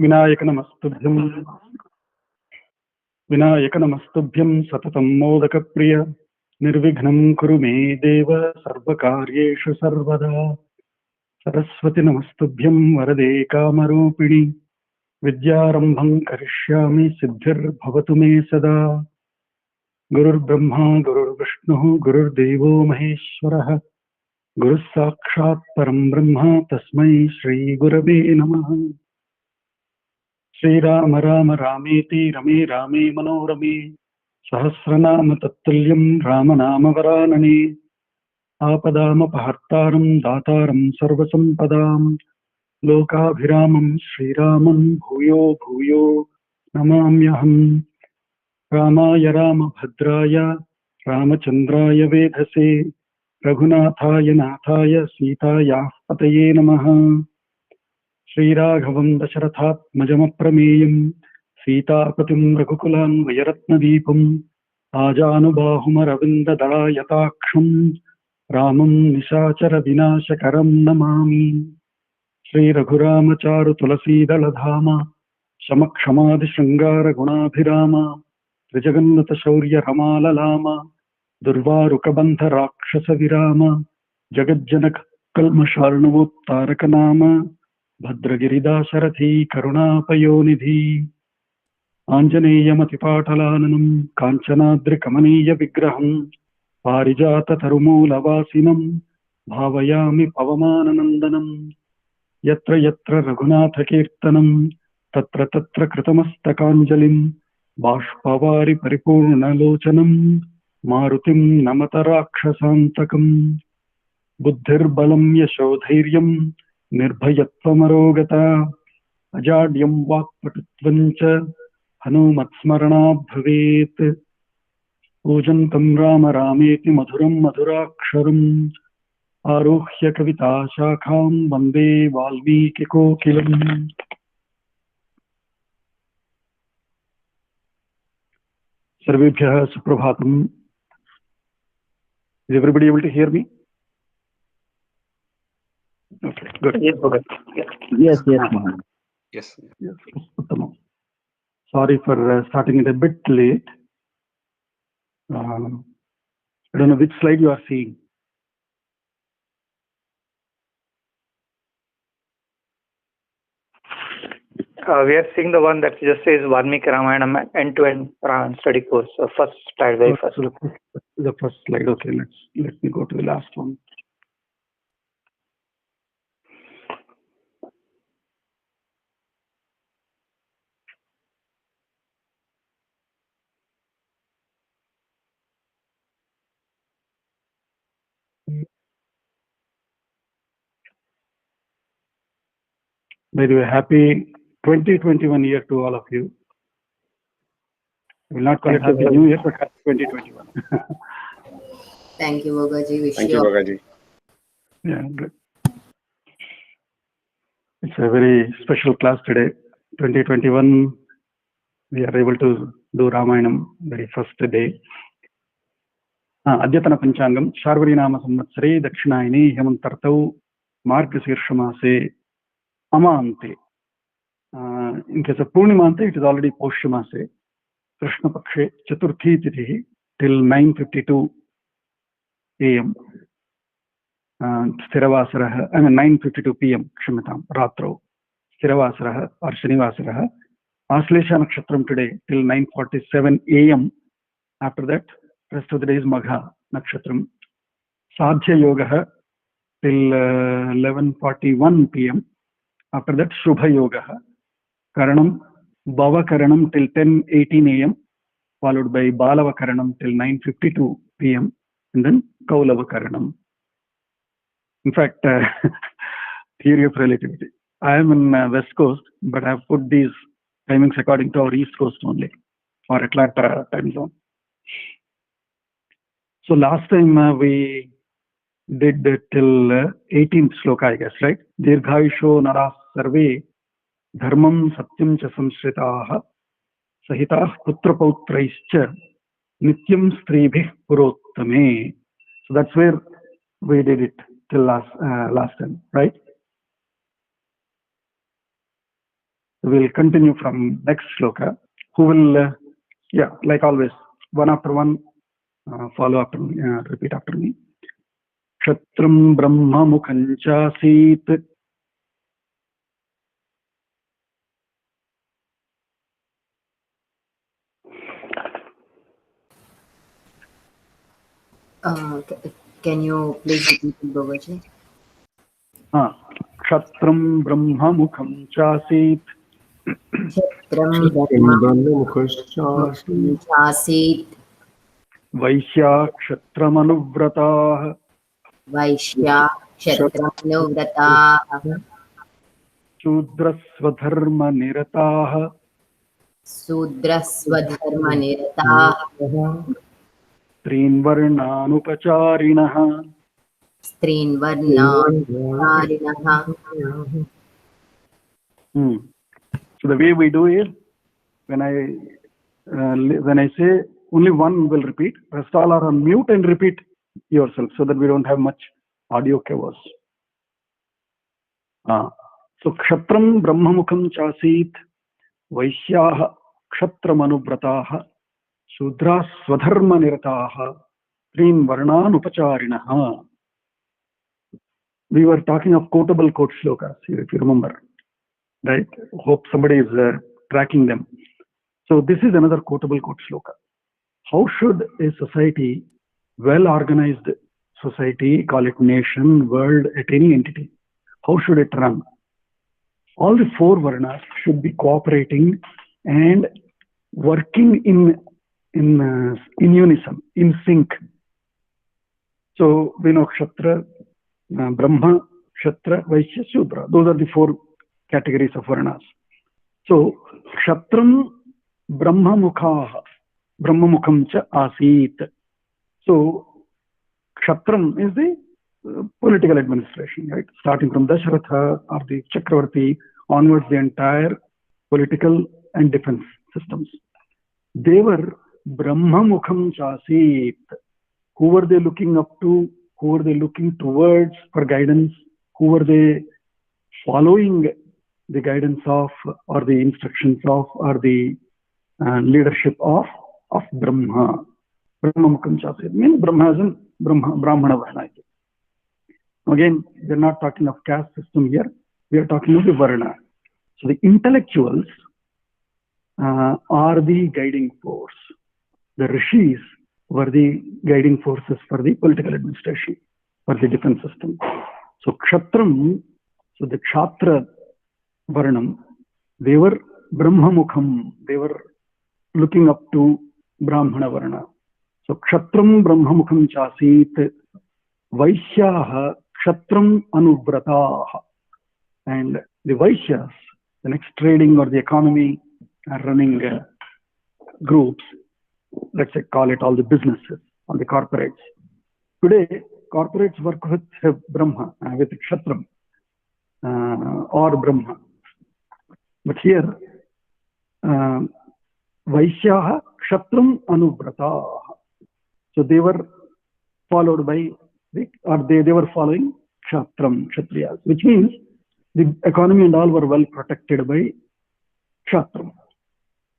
विनायकनमस्तुभ्यं विनायकनमस्तुभ्यं सततं मोदकप्रिय निर्विघ्नं कुरु मे देव सर्वकार्येषु सर्वदा। सरस्वती नमस्तुभ्यं वरदे कामरूपिणि विद्यारम्भं करिष्यामि सिद्धिर्भवतु मे सदा। गुरुर्ब्रह्मा गुरुर्विष्णुः गुरुर्देवो महेश्वरः गुरुः साक्षात् परं ब्रह्म तस्मै श्रीगुरवे नमः। श्रीराम राम रामेति रमे रामे मनोरमे सहस्रनाम तत्तुल्यं रामनाम वरानने। आपदामपहर्तारं दातारं सर्वसम्पदां लोकाभिरामं श्रीरामं भूयो भूयो नमाम्यहम्। रामाय रामभद्राय रामचन्द्राय वेधसे रघुनाथाय नाथाय सीतायाः पतये नमः। श्रीराघवं दशरथात्मजमप्रमेयं सीतापतिं रघुकुलान्वयरत्नदीपम् आजानुबाहुमरविन्ददलायताक्षं रामं निशाचरविनाशकरं नमामि। श्रीरघुरामचारुतुलसीदलधाम शमक्षमादिशृङ्गारगुणाभिराम त्रिजगन्नतशौर्यरमाललाम दुर्वारुकबन्धराक्षसविराम जगज्जनकल्मषार्णवोत्तारकनाम भद्रगिरिदाशरथी करुणापयोनिधि। आञ्जनेयमतिपाटलाननं काञ्चनाद्रिकमनीयविग्रहं पारिजाततरुमूलवासिनं भावयामि पवमाननन्दनं। यत्र यत्र रघुनाथकीर्तनं तत्र तत्र कृतमस्तकाञ्जलिं बाष्पवारि परिपूर्णलोचनं मारुतिं नमत राक्षसान्तकम्। बुद्धिर्बलं यशोधैर्यं निर्भयत्वमरोगता अजाड्यं वाक्पटुत्वं च हनुमत्स्मरणात् भवेत्। पूजन्तं राम रामेति मधुरं मधुराक्षरम् आरुह्य कविताशाखां वन्दे वाल्मीकिकोकिलम्। सर्वेभ्यः सुप्रभातम्। Is everybody able to hear me? Okay, good. Yes, Mohan. Yes. Yes, uttamam. Sorry for starting it a bit late. I don't know which slide you are seeing. We are seeing the one that just says Valmiki Ramayana end-to-end study course. So first slide, very first. So the first slide. Okay, let me go to the last one. By the way, happy 2021 year to all of you. I will not call it happy new year, but happy 2021. Thank you, Bhogaji. Thank you, Bhogaji. Yeah, good. It's a very special class today. 2021, we are able to do Ramayanam very first day. Adyatana Panchangam, Sharvari Nama Samvatsare, Dakshinayini, Hemantartau, Margasirshamaase, Amante. In case of Purnimante, it is already Poshamase, Krishna Pakshe, Chaturthi Tithi, till 9:52 a.m. Stiravasarah, 9:52 p.m. Kshamatam, Ratro, Stiravasarah or Shinivasarah. Aslesha Nakshatram today till 9:47 a.m. After that, rest of the day is Magha Nakshatram. Sadhya Yoga till 11:41 p.m. After that, Shubha Yoga. Karanam, Bhava Karanam till 10:18 a.m. followed by Balava Karanam till 9:52 p.m. and then Kaulava Karanam. In fact, theory of relativity. I am in West Coast, but I have put these timings according to our East Coast only, or Atlanta time zone. So last time we did till 18th sloka, I guess, right? Dirghayusho naras sarve dharmam satyam cha samshritaah sahitah putra pautraischa nityam stribhih purottame. So that's where we did it till last time, right? We'll continue from next shloka. Who will, yeah, like always, one after one, follow after me, repeat after me. Kshatram Brahma Mukham Chasit. Can you please repeat it, Babaji? Kshatram Brahma Mukham Chasit. Kshatram Brahma Mukham Chasit. Vaishya Kshatram Anuvratah. Vaishya Kshatram Anuvratah. Sudrasvadharma Niratah. Sudrasvadharma Niratah. Strinvarnanupachariणः. Strinvarnanupachariणः. So the way we do is, when I say only one will repeat, rest all are on mute and repeat yourself so that we don't have much audio chaos. So Kshatram Brahmamukham Chasit, Vaishyaha Kshatram Anuvrataha, Shudras Swadharma Nirataha, Trin Varnan Upacharinaha. We were talking of quotable quote shlokas here, if you remember, right? Hope somebody is tracking them. So this is another quotable quote shloka. How should a society, well-organized society, call it nation, world, at any entity, how should it run? All the four varnas should be cooperating and working in unison, in sync. So we know Kshatriya, Brahma, Kshatriya, Vaishya, Shudra. Those are the four categories of varnas. So Kshatram Brahmamukhah, Brahmamukham cha asit. So Kshatram is the political administration, right? Starting from Dasharatha or the Chakravarti onwards, the entire political and defense systems. They were Brahmamukham chasit. Who were they looking up to? Who were they looking towards for guidance? Who were they following the guidance of, or the instructions of, or the leadership of Brahma? Brahmamukham chasit means Brahma as in Brahmana Varna. Again, we're not talking of caste system here. We are talking of the Varna. So the intellectuals are the guiding force. The rishis were the guiding forces for the political administration, for the defense system. So Kshatram, so the Kshatra Varnam, they were Brahmamukham. They were looking up to Brahmana Varna. So Kshatram Brahmamukham chasit, Vaishyaha Kshatram Anuvratah. And the Vaishyas, the next trading or the economy running groups, let's say call it all the businesses, all the corporates. Today, corporates work with Brahma, with Kshatram or Brahma. But here, Vaishyaha Kshatram Anuvratah. So they were followed by, they were following Kshatram, Kshatriyas, which means the economy and all were well protected by Kshatram.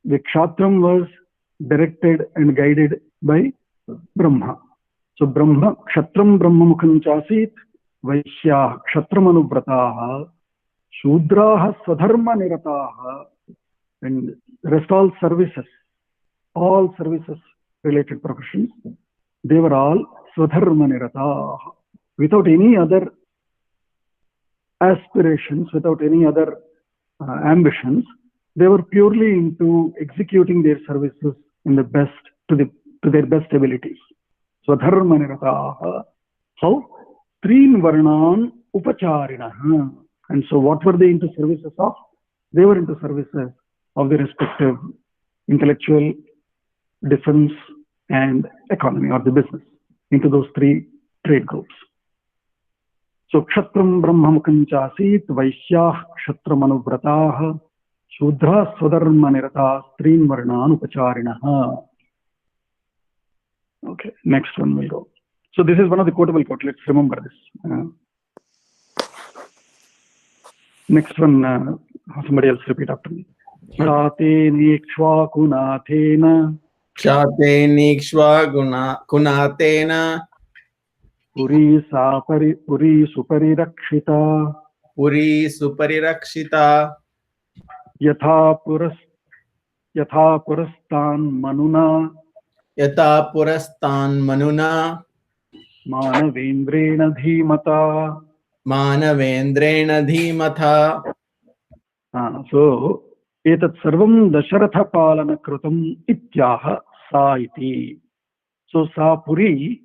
The Kshatram was directed and guided by Brahma. So Brahma, Kshatram Brahmamukham chasit, Vaishya Kshatram Anuvrataha, Shudraha Swadharma Nirataha, and rest all services related professions, they were all Swadharma Nirataha, without any other aspirations, without any other ambitions. They were purely into executing their services in the best, to their best abilities. Swadharma Nirataha. How? Trin Varnan Upacharinaha. And so what were they into services of? They were into services of the respective intellectual, defense, and economy, or the business, into those three trade groups. So Kshatram Brahmamukham chasit, Vaishyah Kshatram Anuvratah, Shudra Swadharma Nirata, Trin Varnan Upacharinaha. Okay, next one will go. So this is one of the quotable quotes. Let's remember this. Next one, somebody else repeat after me. Shatenekshvakunathena Kunathena Puri suparirakshita Puri Suparirakshita Yatha purastan manuna Yata Purastan Manuna Manavendrena dhimata. Manavendrena Dhimatha. So, etat sarvam Dasharatha palana krutam ityaha sa iti. So, sa puri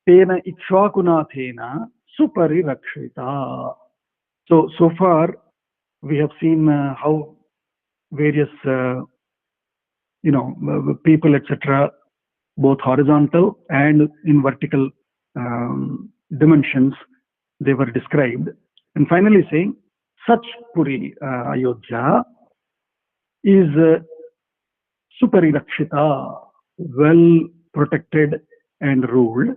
tena ikshvakunathena suparirakshita. So far we have seen how various people, etc., both horizontal and in vertical dimensions, they were described, and finally saying such Puri, Ayodhya, is suparirakshita, well protected and ruled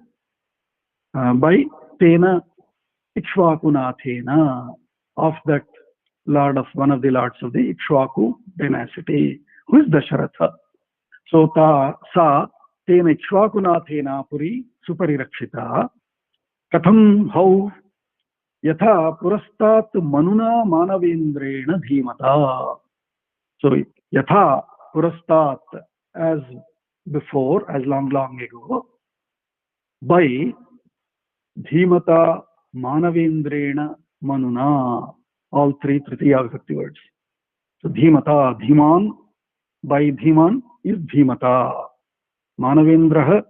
by Tena Ikshvakunathena, of that lord of one of the lords of the Ikshvaku dynasty, who is Dasharatha. So sa Tena Ikshvakunathena Puri suparirakshita. Katham, how? Yatha purastat manuna manavendrena dhimata. So yatha purastat, as before, as long ago, by dhimata manavendrena manuna, all three Tritiya Vibhakti words. So dhimata, dhiman, by dhiman is dhimata. Manavendraha,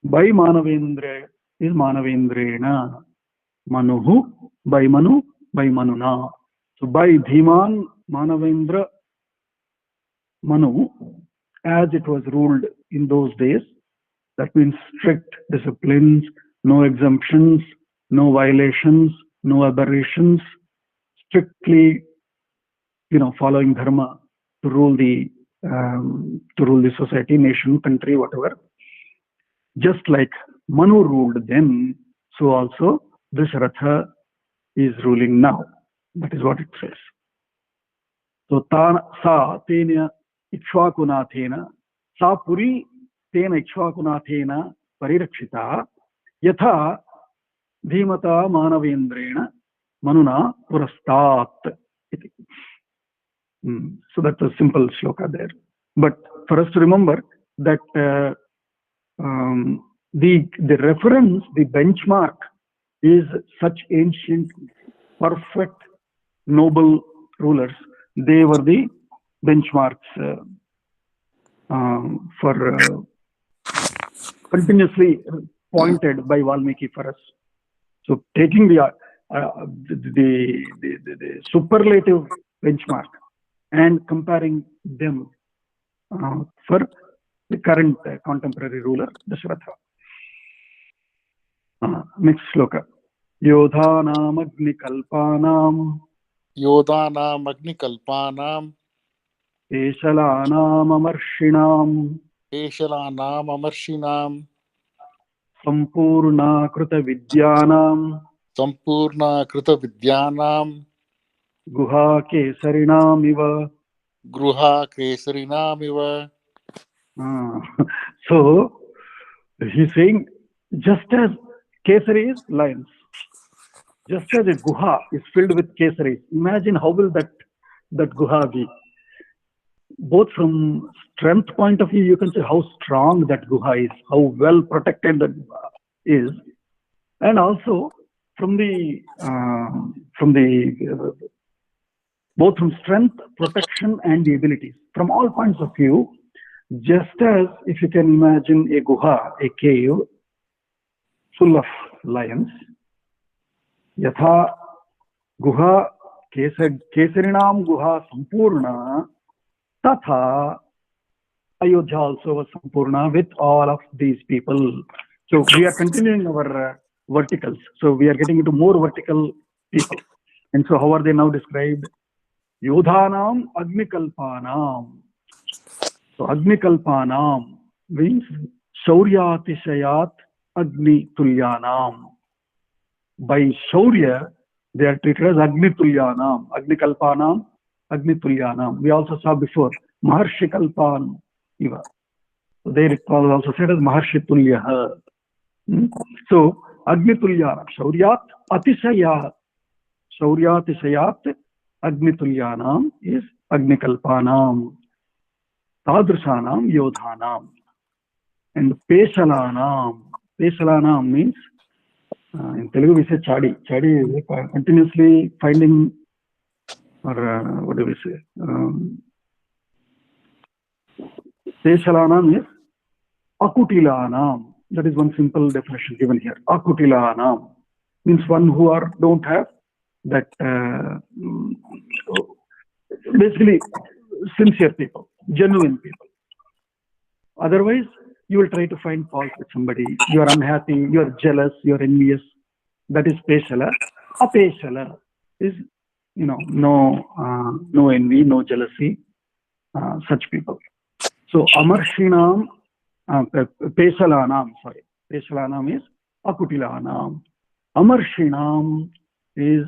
by manavendra is manavendrena. Manuhu, by manu, by manuna. So by dhiman, manavendra, manu, as it was ruled in those days, that means strict disciplines, no exemptions, no violations, no aberrations, strictly, following dharma to rule the society, nation, country, whatever. Just like Manu ruled then, so also Dasharatha is ruling now. That is what it says. So sa tena ikshvakunathena, sa puri tena ikshvakunathena parirakshita, yatha dhimata manavendrena manuna purastat. So that's a simple shloka there. But for us to remember that the reference, the benchmark, is such ancient, perfect, noble rulers. They were the benchmarks for continuously pointed by Valmiki for us. So taking the superlative benchmark and comparing them for the current contemporary ruler, Dasharatha. Next shloka. Yodhanam agnikalpanam eshalanam amarshinaam sampurna krita vidyanam guha kesarinam iva. So he's saying, just as kesari is lions, just as a guha is filled with kesaris, imagine how will that guha be. Both from strength point of view, you can say how strong that guha is, how well protected that guha is, and also from the both from strength, protection, and the abilities, from all points of view. Just as if you can imagine a guha, a cave full of lions, yatha guha kesarinam guha sampurna, tatha Ayodhya also was sampurna with all of these people. So we are continuing our verticals. So we are getting into more vertical people. And so how are they now described? Yodhanam agnikalpanam. So agnikalpanam means shauryaatishayat agni tulyanam. By shaurya, They are treated as Agnitulyanam, Agnikalpanam, Agnitulyanam. We also saw before Maharshikalpan Iva. So there it was also said as Maharshitulyaha. So Agnitulyanam, Shauryat Atishayat. Shauryatisayat Agnitulyanam is Agnikalpanam. Tadrusanam Yodhanam. And Peshalanam. Peshalanam means, in Telugu we say Chadi. Chadi is continuously finding, or what do we say? Peshalanam is Akutilanam. That is one simple definition given here. Akutilanam means one who don't have that, basically sincere people, genuine people. Otherwise, you will try to find fault with somebody. You are unhappy, you are jealous, you are envious. That is Peshala. Apeshala is, no envy, no jealousy, such people. So Amarshinam, Peshalanam is Akutilanam. Amarshinam is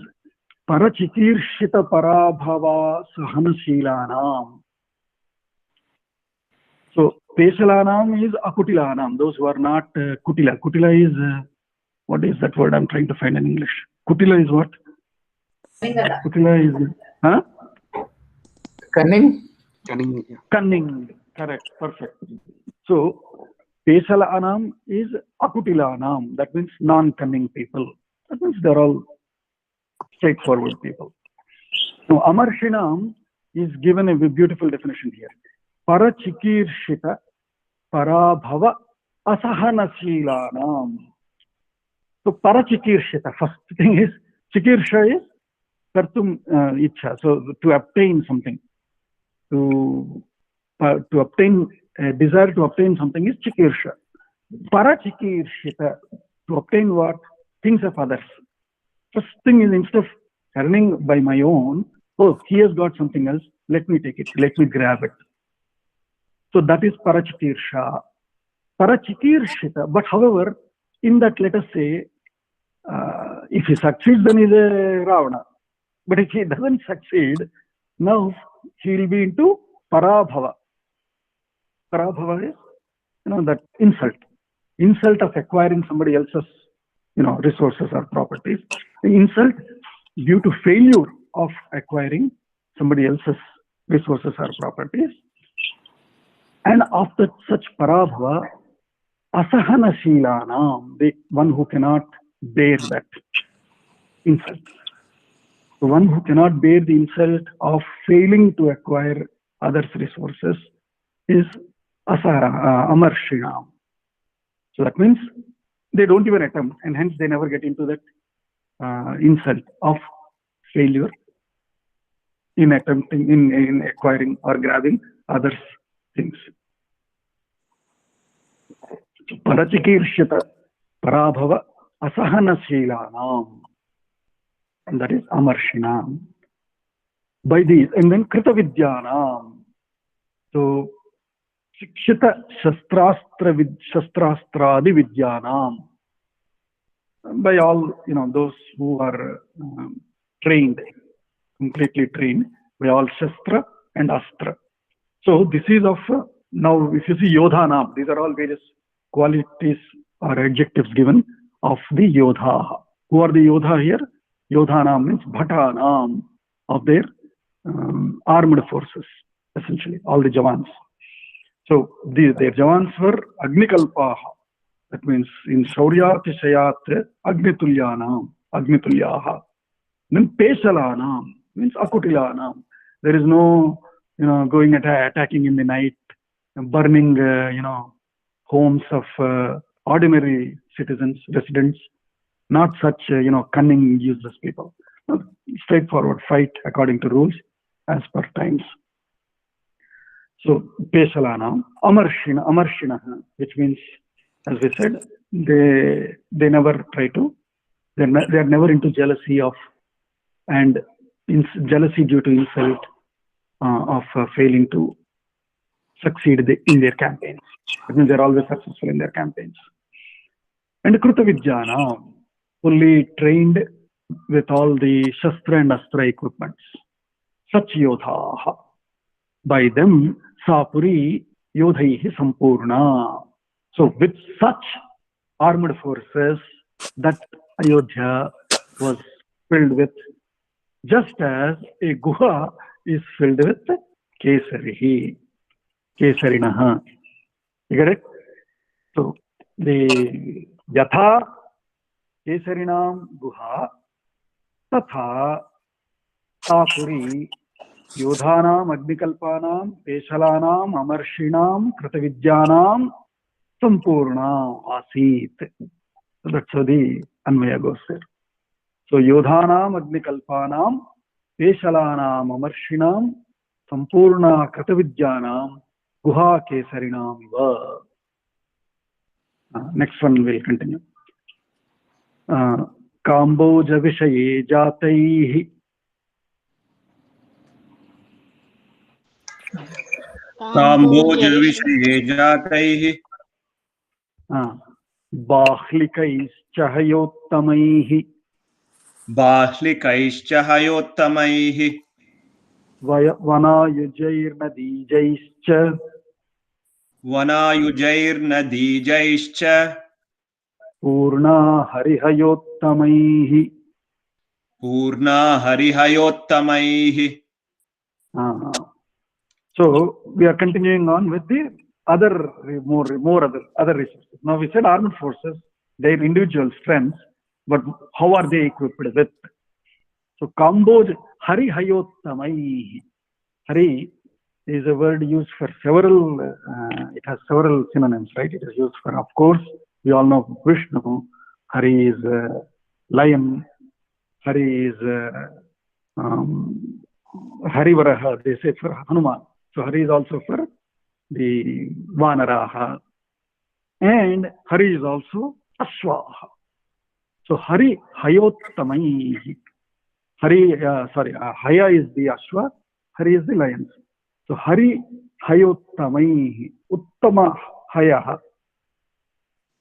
Parachikirshita Parabhava Sahanashilanam. So Peshalanam is Akutilanam, those who are not Kutila. Kutila is, what is that word I'm trying to find in English? Kutila is what? Kutila is, huh? Cunning. Cunning, correct, perfect. So Peshalanam is Akutilanam, that means non-cunning people. That means they're all straightforward people. Now Amarshinam is given a beautiful definition here. Parachikirshita Parabhava Asahanashilanam. So Parachikirshita, first thing is, Chikirsha is Kartum Ichha, so to obtain something. To obtain, desire to obtain something is Chikirsha. Parachikirshita, to obtain what? Things of others. First thing is, instead of earning by my own, oh, he has got something else, let me take it, let me grab it. So that is Parachikirsha. Parachikirshita, but however, in that, let us say, if he succeeds, then he's a Ravana. But if he doesn't succeed, now he will be into Parabhava. Parabhava is, that insult. Insult of acquiring somebody else's, resources or properties. The insult due to failure of acquiring somebody else's resources or properties. And after such Parabhava, Asahanashilanam, the one who cannot bear that insult. The one who cannot bear the insult of failing to acquire others' resources is Amarshinam. So that means they don't even attempt, and hence they never get into that insult of failure in attempting, in acquiring or grabbing others' things. Parachikirshita Parabhava Asahanashilanam. And that is Amarshinam. By these, and then Kritavidyanam. So Shikshita Shastraastradi Vidyanam. By all, those who are trained, completely trained, by all Shastra and Astra. So this is of, now if you see Yodhanam, these are all various qualities or adjectives given of the Yodha. Who are the Yodha here? Yodhanam means Bhatanam, of their armed forces, essentially, all the Javans. So their Javans were Agnikalpaha. That means in Shauryatisayat Agnitulyanam, Agnitulyaha. Then Peshalanam means Akutilanam. There is no, going attacking in the night, burning, homes of ordinary citizens, residents. Not such, cunning, useless people. Straightforward fight according to rules as per times. So, Peshalanam, Amarshinaha, which means, as we said, they never try to, they are never into jealousy of, and jealousy due to insult of failing to succeed in their campaigns. That means they are always successful in their campaigns. And Krutavidyanam, fully trained with all the Shastra and Astra equipments. Such Yodhaha. By them, Sapuri Yodhaihi Sampurna. So with such armed forces, that Ayodhya was filled with, just as a guha is filled with kesarihi, kesarinaha. You get it? So the yatha kesarinam guha tatha sapuri yodhanam agnikalpanam peshalanam amarshinaam kritavidyanam sampurna asit. So that's how the Anvaya goes there. So Yodhanam Agnikalpanam Peshalanam Amarshinam Sampurna Kratavidyanam Guha Kesarinam Iva. Next one will continue. Kamboja Vishaye Jataihi. काम्बोजविषये जातैः बाह्लिकैश्च हयोत्तमैः बाह्लिकैश्च हयोत्तमैः वनायुजैर्नदीजैश्च वनायुजैर्नदीजैश्च Purna हरिहयोत्तमैः. Purna हरिहयोत्तमैः. So we are continuing on with the other more other resources. Now we said armed forces, their individual strengths, but how are they equipped with? So Kamboj Hari Hayottamai. Hari is a word used for several, it has several synonyms, right? It is used for, of course, we all know Vishnu. Hari is lion. Hari is Harivaraha, they say for Hanuman. So Hari is also for the Vanaraha. And Hari is also Ashwaha. So Hari Hayottamai. Hari, Haya is the Ashwa, Hari is the lions. So Hari Hayottamai, Uttama Haya,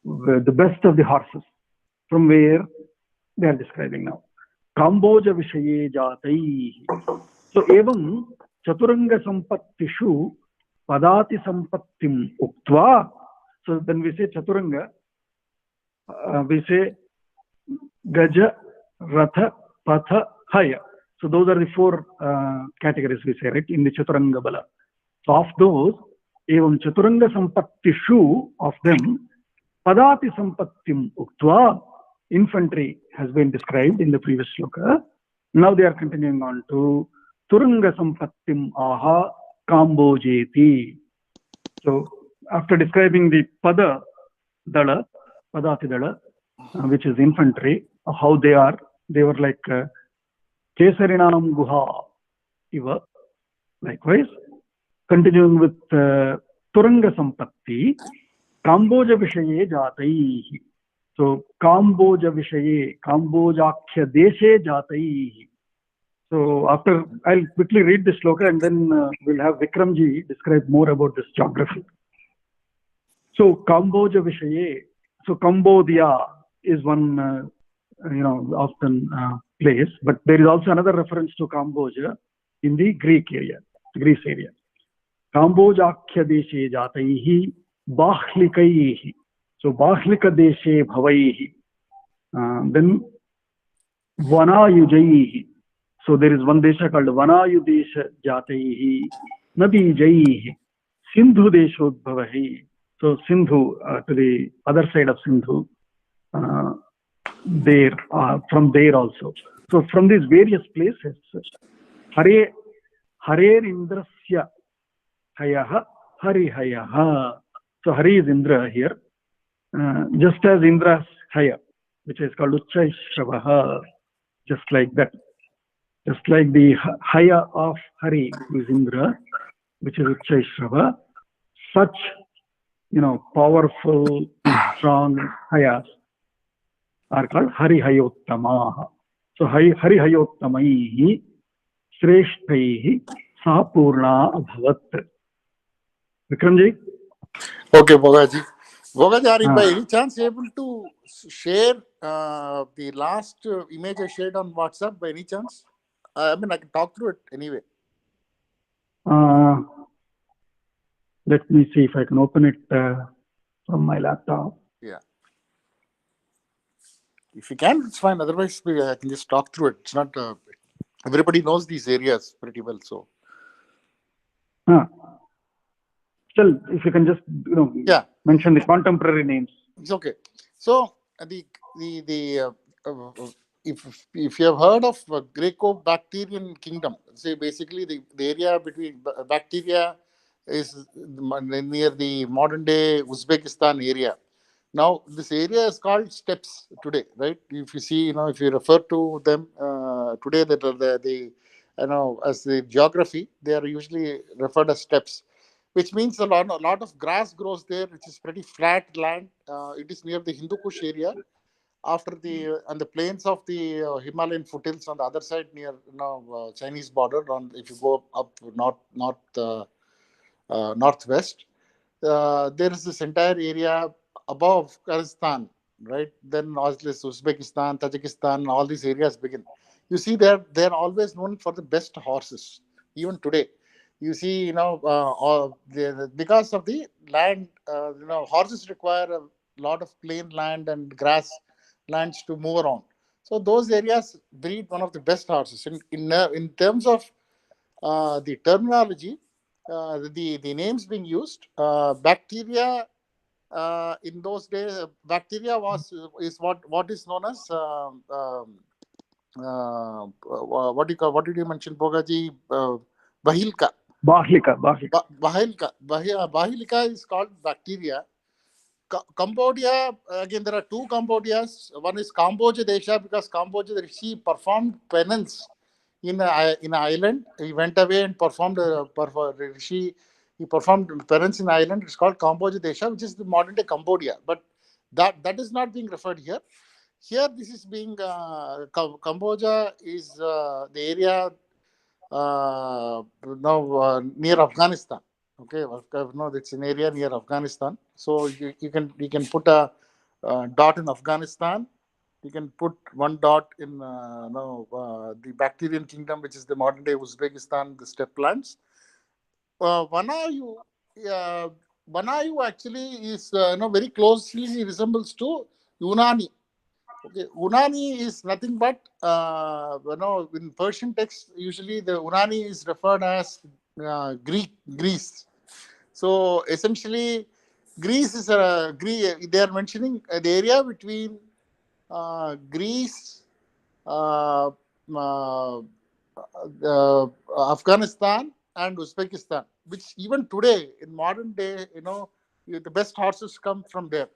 the best of the horses, from where they are describing now. Kamboja Vishaye Jatai. So evam Chaturanga Sampattishu Padati Sampattim Uktva. So then we say Chaturanga, we say Gaja, Ratha, Patha, Haya. So those are the four categories we say, right, in the Chaturanga Bala. So of those, evam Chaturanga Sampattishu, of them, Padati Sampattim Uktva, infantry has been described in the previous shloka. Now they are continuing on to Turanga Sampattim Aha Kambojeti. So after describing the Pada Dala, Padati Dala, which is infantry, how they were like Kesarinam Guha Iva. Likewise, continuing with Turanga Sampatti, Kamboja Vishaye Jatai. So Kamboja Vishaye, Kambojakhya Deshe Jatai. So after, I'll quickly read this shloka and then we'll have Vikramji describe more about this geography. So Kamboja Vishaye, so Cambodia is one often place, but there is also another reference to Kamboja in the Greece area. Kambojakhya Deshe Jataihi Bahlikaihi. So Bahlika Deshe Bhavaihi. Then Vanayujaihi. So there is one desha called Vanayudesha Jataihi Nadijaihi Sindhu Deshodbhavahi. So Sindhu, to the other side of Sindhu, from there also. So from these various places, Hare Indrasya Hayaha Hari Hayaha. So Hari is Indra here, just as Indra's Haya, which is called Uchchaishravaha, just like that. Just like the Haya of Hari is Indra, which is Uchchaishrava, such powerful, strong Hayas are called Hari Hayottamaha. So Hari Hayottamaihi Shreshthaihi Sapurna Abhavat. Vikramji? Okay, Bhagaji. Bogaji, are you by Ah. any chance able to share the last image I shared on WhatsApp by any chance? I mean, I can talk through it anyway. Let me see if I can open it from my laptop. Yeah. If you can, it's fine. Otherwise, I can just talk through it. It's not. Everybody knows these areas pretty well, so. Still, if you can just Yeah, mention the contemporary names. it's okay. So if you have heard of Greco-Bactrian kingdom, say basically the area between Bactria is near the modern day Uzbekistan area. Now this area is called steppes today, right? If you see, if you refer to them today, that are the as the geography, they are usually referred as steppes, which means a lot of grass grows there, which is pretty flat land. It is near the Hindu Kush area, after on the plains of the Himalayan foothills on the other side near Chinese border. If you go up northwest, there is this entire area above Afghanistan, right? Then Uzbekistan, Tajikistan, all these areas begin. You see, they're always known for the best horses, even today. You see, because of the land, horses require a lot of plain land and grass lands to move around. So those areas breed one of the best horses. In terms of the terminology, the names being used, bacteria in those days, bacteria is what is known as what did you mention, Bogaji? Bahilka. Bahilka is called bacteria. Cambodia, again, there are two Cambodias. One is Cambodia Desha, because Cambodia, the Rishi performed penance in an island. He went away and performed Rishi. He performed penance in an island. It's called Cambodia Desha, which is the modern day Cambodia. But that is not being referred here. Here, this is being Cambodia is the area near Afghanistan. Okay, no, it's an area near Afghanistan. So you can put a dot in Afghanistan. You can put one dot in the Bactrian kingdom, which is the modern day Uzbekistan, the steppe lands. Vanayu actually is very closely resembles to Unani. Okay, Unani is nothing but in Persian text, usually the Unani is referred as Greece. So essentially, Greece is they are mentioning the area between Greece, Afghanistan, and Uzbekistan, which even today in modern day, the best horses come from there.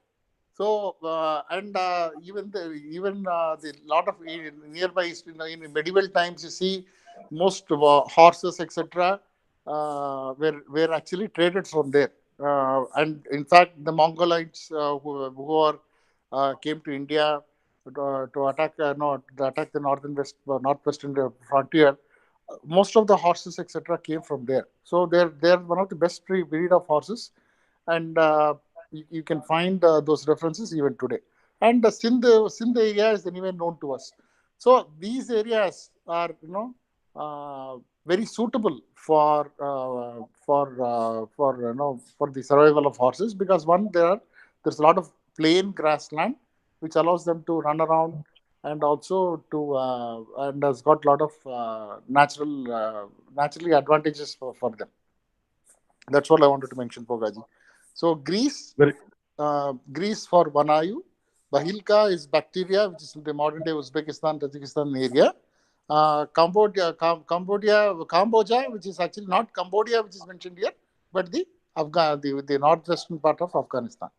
So even the lot of nearby, in medieval times, you see most horses, etc., were actually traded from there. And in fact, the Mongolites who came to India to attack the northwestern frontier, most of the horses, etc., came from there. So they're one of the best breed of horses, and you can find those references even today. And the Sindh area is anyway known to us. So these areas are very suitable for the survival of horses, because one, there's a lot of plain grassland which allows them to run around, and also and has got a lot of naturally advantages for them. That's what I wanted to mention, Pogaji. So Greece for Vanayu. Bahilka is bacteria, which is in the modern day Uzbekistan, Tajikistan area. Cambodia, which is actually not Cambodia, which is mentioned here, but the northwestern part of Afghanistan.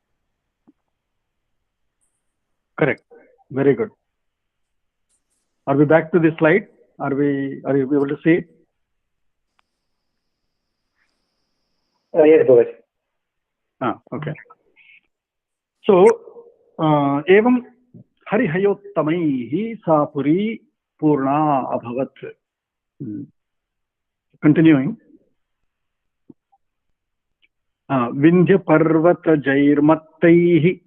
Correct. Very good. Are we back to this slide? Are you able to see it? Yes, Bogaji. Okay. So, evam harihayottamaih sa puri purna abhavat. Continuing. Vindhya Parvata Jairmattaihi.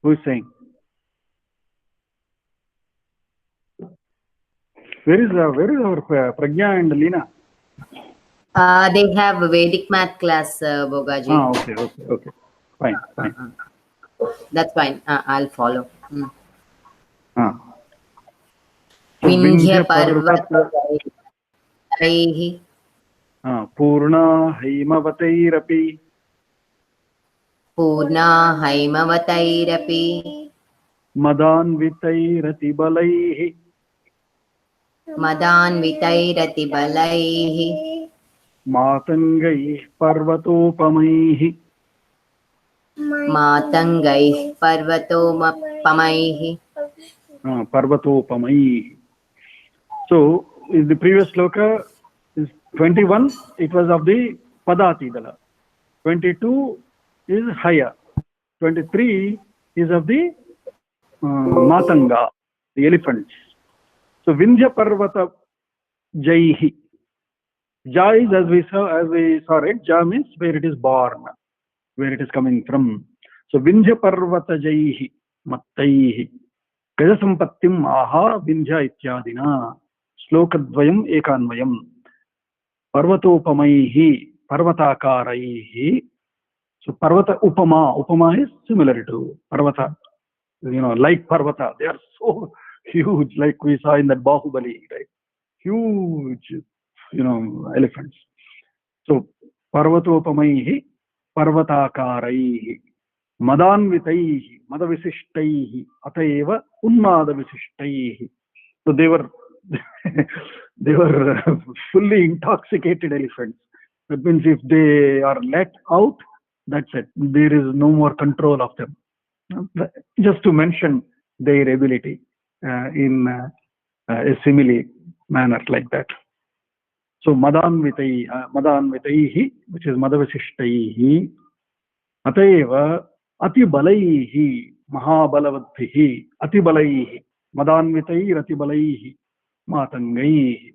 Who is saying? Where is our Pragya and Leena? They have a Vedic math class, Bogaji. Okay. Fine. That's fine. I'll follow. Vindhya Vindhya Parvata Jairmattaihi. Purna Haimavatairapi. Purna Haimavatairapi. Madanvitairatibhalaihi. Madanvitairatibhalaihi. Matangaih Parvatopamaihi. Matangaih Parvatopamaihi. Parvatopamaihi. So, in the previous sloka is 21, it was of the Padatidala. 22 is Haya. 23 is of the Matanga, the elephants. So Vindhya Parvata Jaihi. Ja is, as we saw it, Ja means where it is born, where it is coming from. So Vindhya Parvata Jaihi Mattaihi Gajasampattim Aha Vindhya Ityadina Slokadvayam Ekanvayam Parvatopamaihi Parvatakaraihi. So Parvata Upama is similar to Parvata, like Parvata. They are so huge, like we saw in that Bahubali, right? Huge, elephants. So Parvatopamaihi Parvatakaraihi Madanvitaihi Madavisishtaihi Ataeva Unmadavisishtaihi. So they were fully intoxicated elephants. That means if they are let out, that's it. There is no more control of them. Just to mention their ability in a simile manner like that. So Madanvitaihi, which is Madavasishtaihi, Ataeva Atibalaihi Mahabalavadhihi Atibalaihi Madanvitaihi Atibalaihi Matangaihi.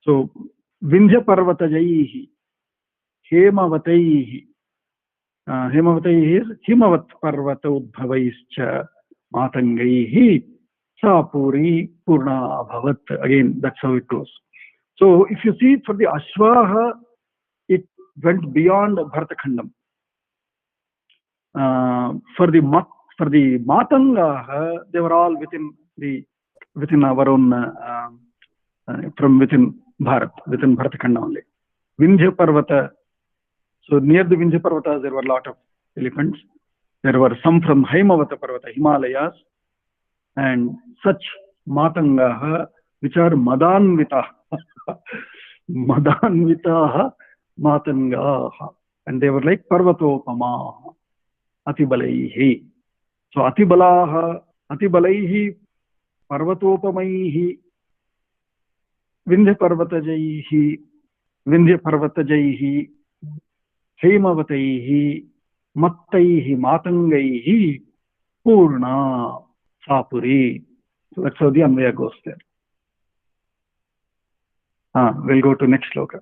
So Vindhya Parvatajaihi Hemavataihi. Hemavataihi is Himavat Parvata Udbhavaischa Matangaihi Sapuri Purna Bhavat. Again, that's how it goes. So if you see for the Ashvaha, it went beyond Bharatakhandam. For the Matanga, they were all within our own from within Bharat, within Bharatakhandam only. Vindhya Parvata. So near the Vindhya Parvatas, there were a lot of elephants. There were some from Haimavata Parvata, Himalayas, and such Matangaha, which are Madanvitaha. Madanvitaha Matangaha. And they were like Parvatopama, Atibalaihi. So Atibalaihi, Parvatopamaihi, Vindhya Parvatajaihi, Hemavataihi, Mattaihi, Matangaihi, Purna, Sapuri. So that's how the Anvaya goes there. We'll go to next sloka.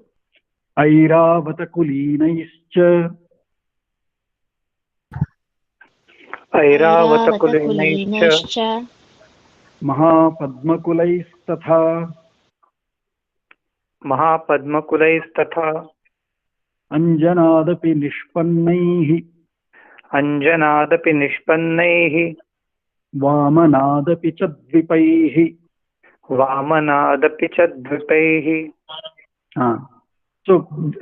Airavata Kulinaischa. Airavata Kulinaischa Mahapadmakulaistatha. Mahapadmakulaistatha Anjanadapi Nishpannaihi. Anjanadapi Nishpannaihi Vamanadapi Chadvipaihi. Vamanadapi Chadvipaihi. So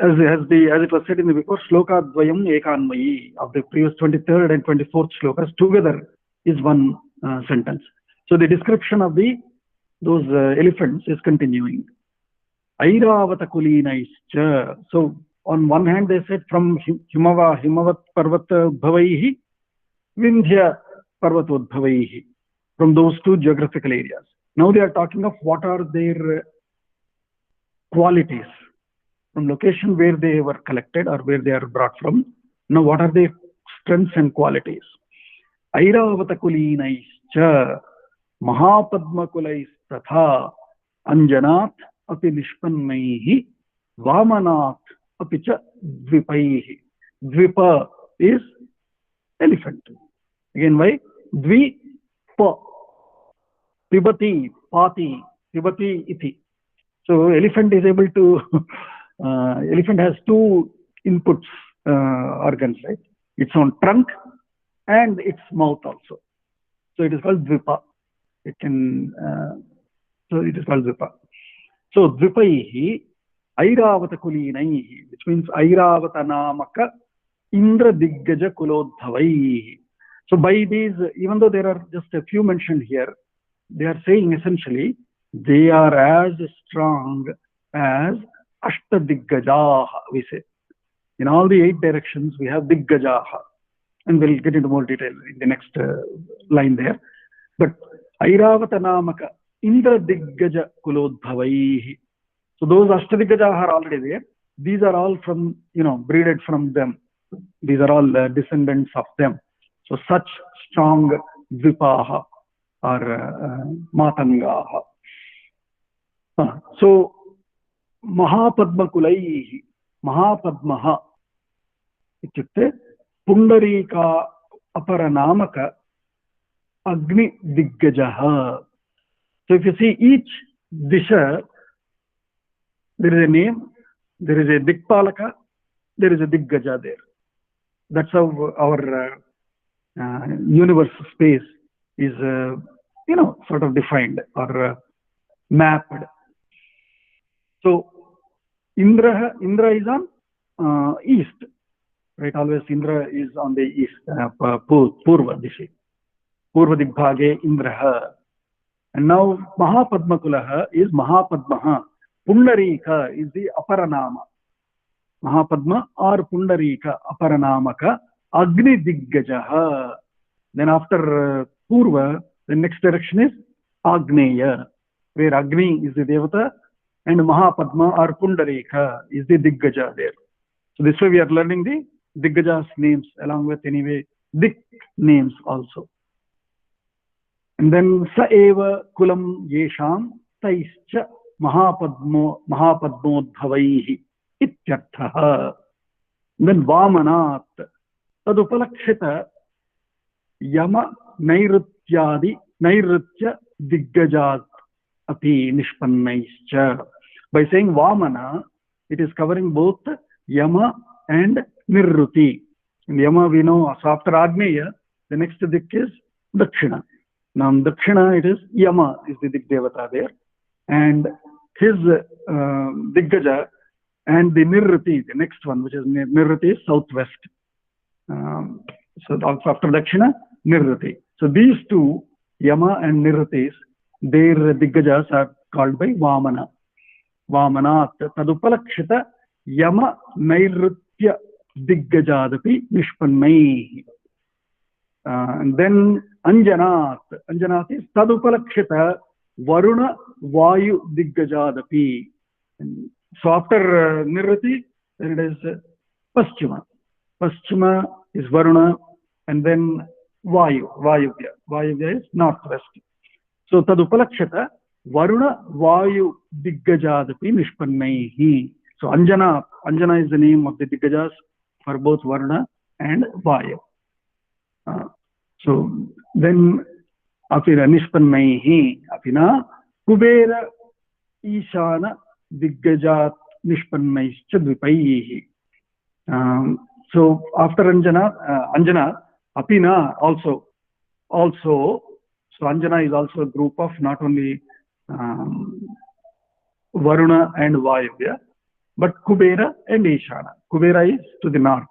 as it was said in the before, Shloka Dvayam Ekanmayi of the previous 23rd and 24th shlokas together is one sentence. So the description of those elephants is continuing. Airavata Kulinaischa. So on one hand they said from Himavat Parvata Udbhavaihi, Vindhya Parvata Udbhavaihi, from those two geographical areas. Now they are talking of what are their qualities from location where they were collected or where they are brought from. Now what are their strengths and qualities? Airavata Kulinaischa Mahapadmakulaistatha Anjanat Api Nishpannaihi Vamanat apicha dvipaihi. Dvipa is elephant. Again, why? Dvipa. Pibati, pati, pibati iti. So elephant is able to, elephant has two inputs, organs, right? Its own trunk and its mouth also. So it is called dvipa. It can, so it is called dvipa. So dvipaihi airavata kulinaihi, which means airavata namaka indra diggaja kulodhavaihi. So by these, even though there are just a few mentioned here, they are saying essentially they are as strong as Ashtadiggajaha, we say. In all the 8 directions, we have Diggajaha. And we'll get into more detail in the next line there. But Airavata Namaka Indra Diggaja Kulodhavaihi. So those Ashtadiggajaha are already there. These are all from, breeded from them. These are all descendants of them. So such strong Dvipaha or Matangaha. So Mahapadma Kulaihi, Mahapadmaha ityukte Pundarika Aparanamaka Agni Diggajaha. So if you see each Disha, there is a name, there is a Dikpalaka, there is a Diggaja there. That's how our universe space is, sort of defined or mapped. So Indra is on east, right? Always Indra is on the east, Purva Dishi. Purva Digbhage Indraha. And now Mahapadmakulaha is Mahapadmaha. Pundarika is the Aparanama. Mahapadma or Pundarika Aparanamaka Agni Diggajaha. Then after Purva, the next direction is Agneya, where Agni is the Devata and Mahapadma or Pundarika is the Diggaja there. So this way we are learning the Diggaja's names along with anyway Dik names also. And then Saeva Kulam Yesham Taischa Mahapadmodhavaihi Ityarthaha. Then Vamanat Tadupalakshita Yama Nairutyadi Nairutya Diggajat Api Nishpannaischa. By saying Vamana, it is covering both Yama and Nirruti. In Yama we know, so after Agneya, the next Dik is Dakshina. Now in Dakshina it is Yama is the Dik Devata there. And his Diggaja and the Nirruti, the next one, which is Nirruti is southwest. So also after Dakshina, Nirruti. So these two, Yama and Nirrutis, their Diggajas are called by Vamana. Vamanat Tadupalakshita Yama Nairutya Diggajadapi Nishpannaihi. And then Anjanat. Anjanat is Tadupalakshita Varuna Vayu Diggajadapi. So after Nirruti, then it is Paschima. Paschima is Varuna, and then Vayuvya. Vayuvya is northwest. So Tadupalakshata Varuna Vayu Diggajadapi Nishpannaihi. So Anjana is the name of the Diggajas for both Varuna and Vayu. So then Apina Nishpannaihi Apina Kubera Ishana Diggajat Nishpannaischa Dvipaihi. So after Anjana, Apina also. So Anjana is also a group of not only Varuna and Vayuvya, but Kubera and Ishana. Kubera is to the north.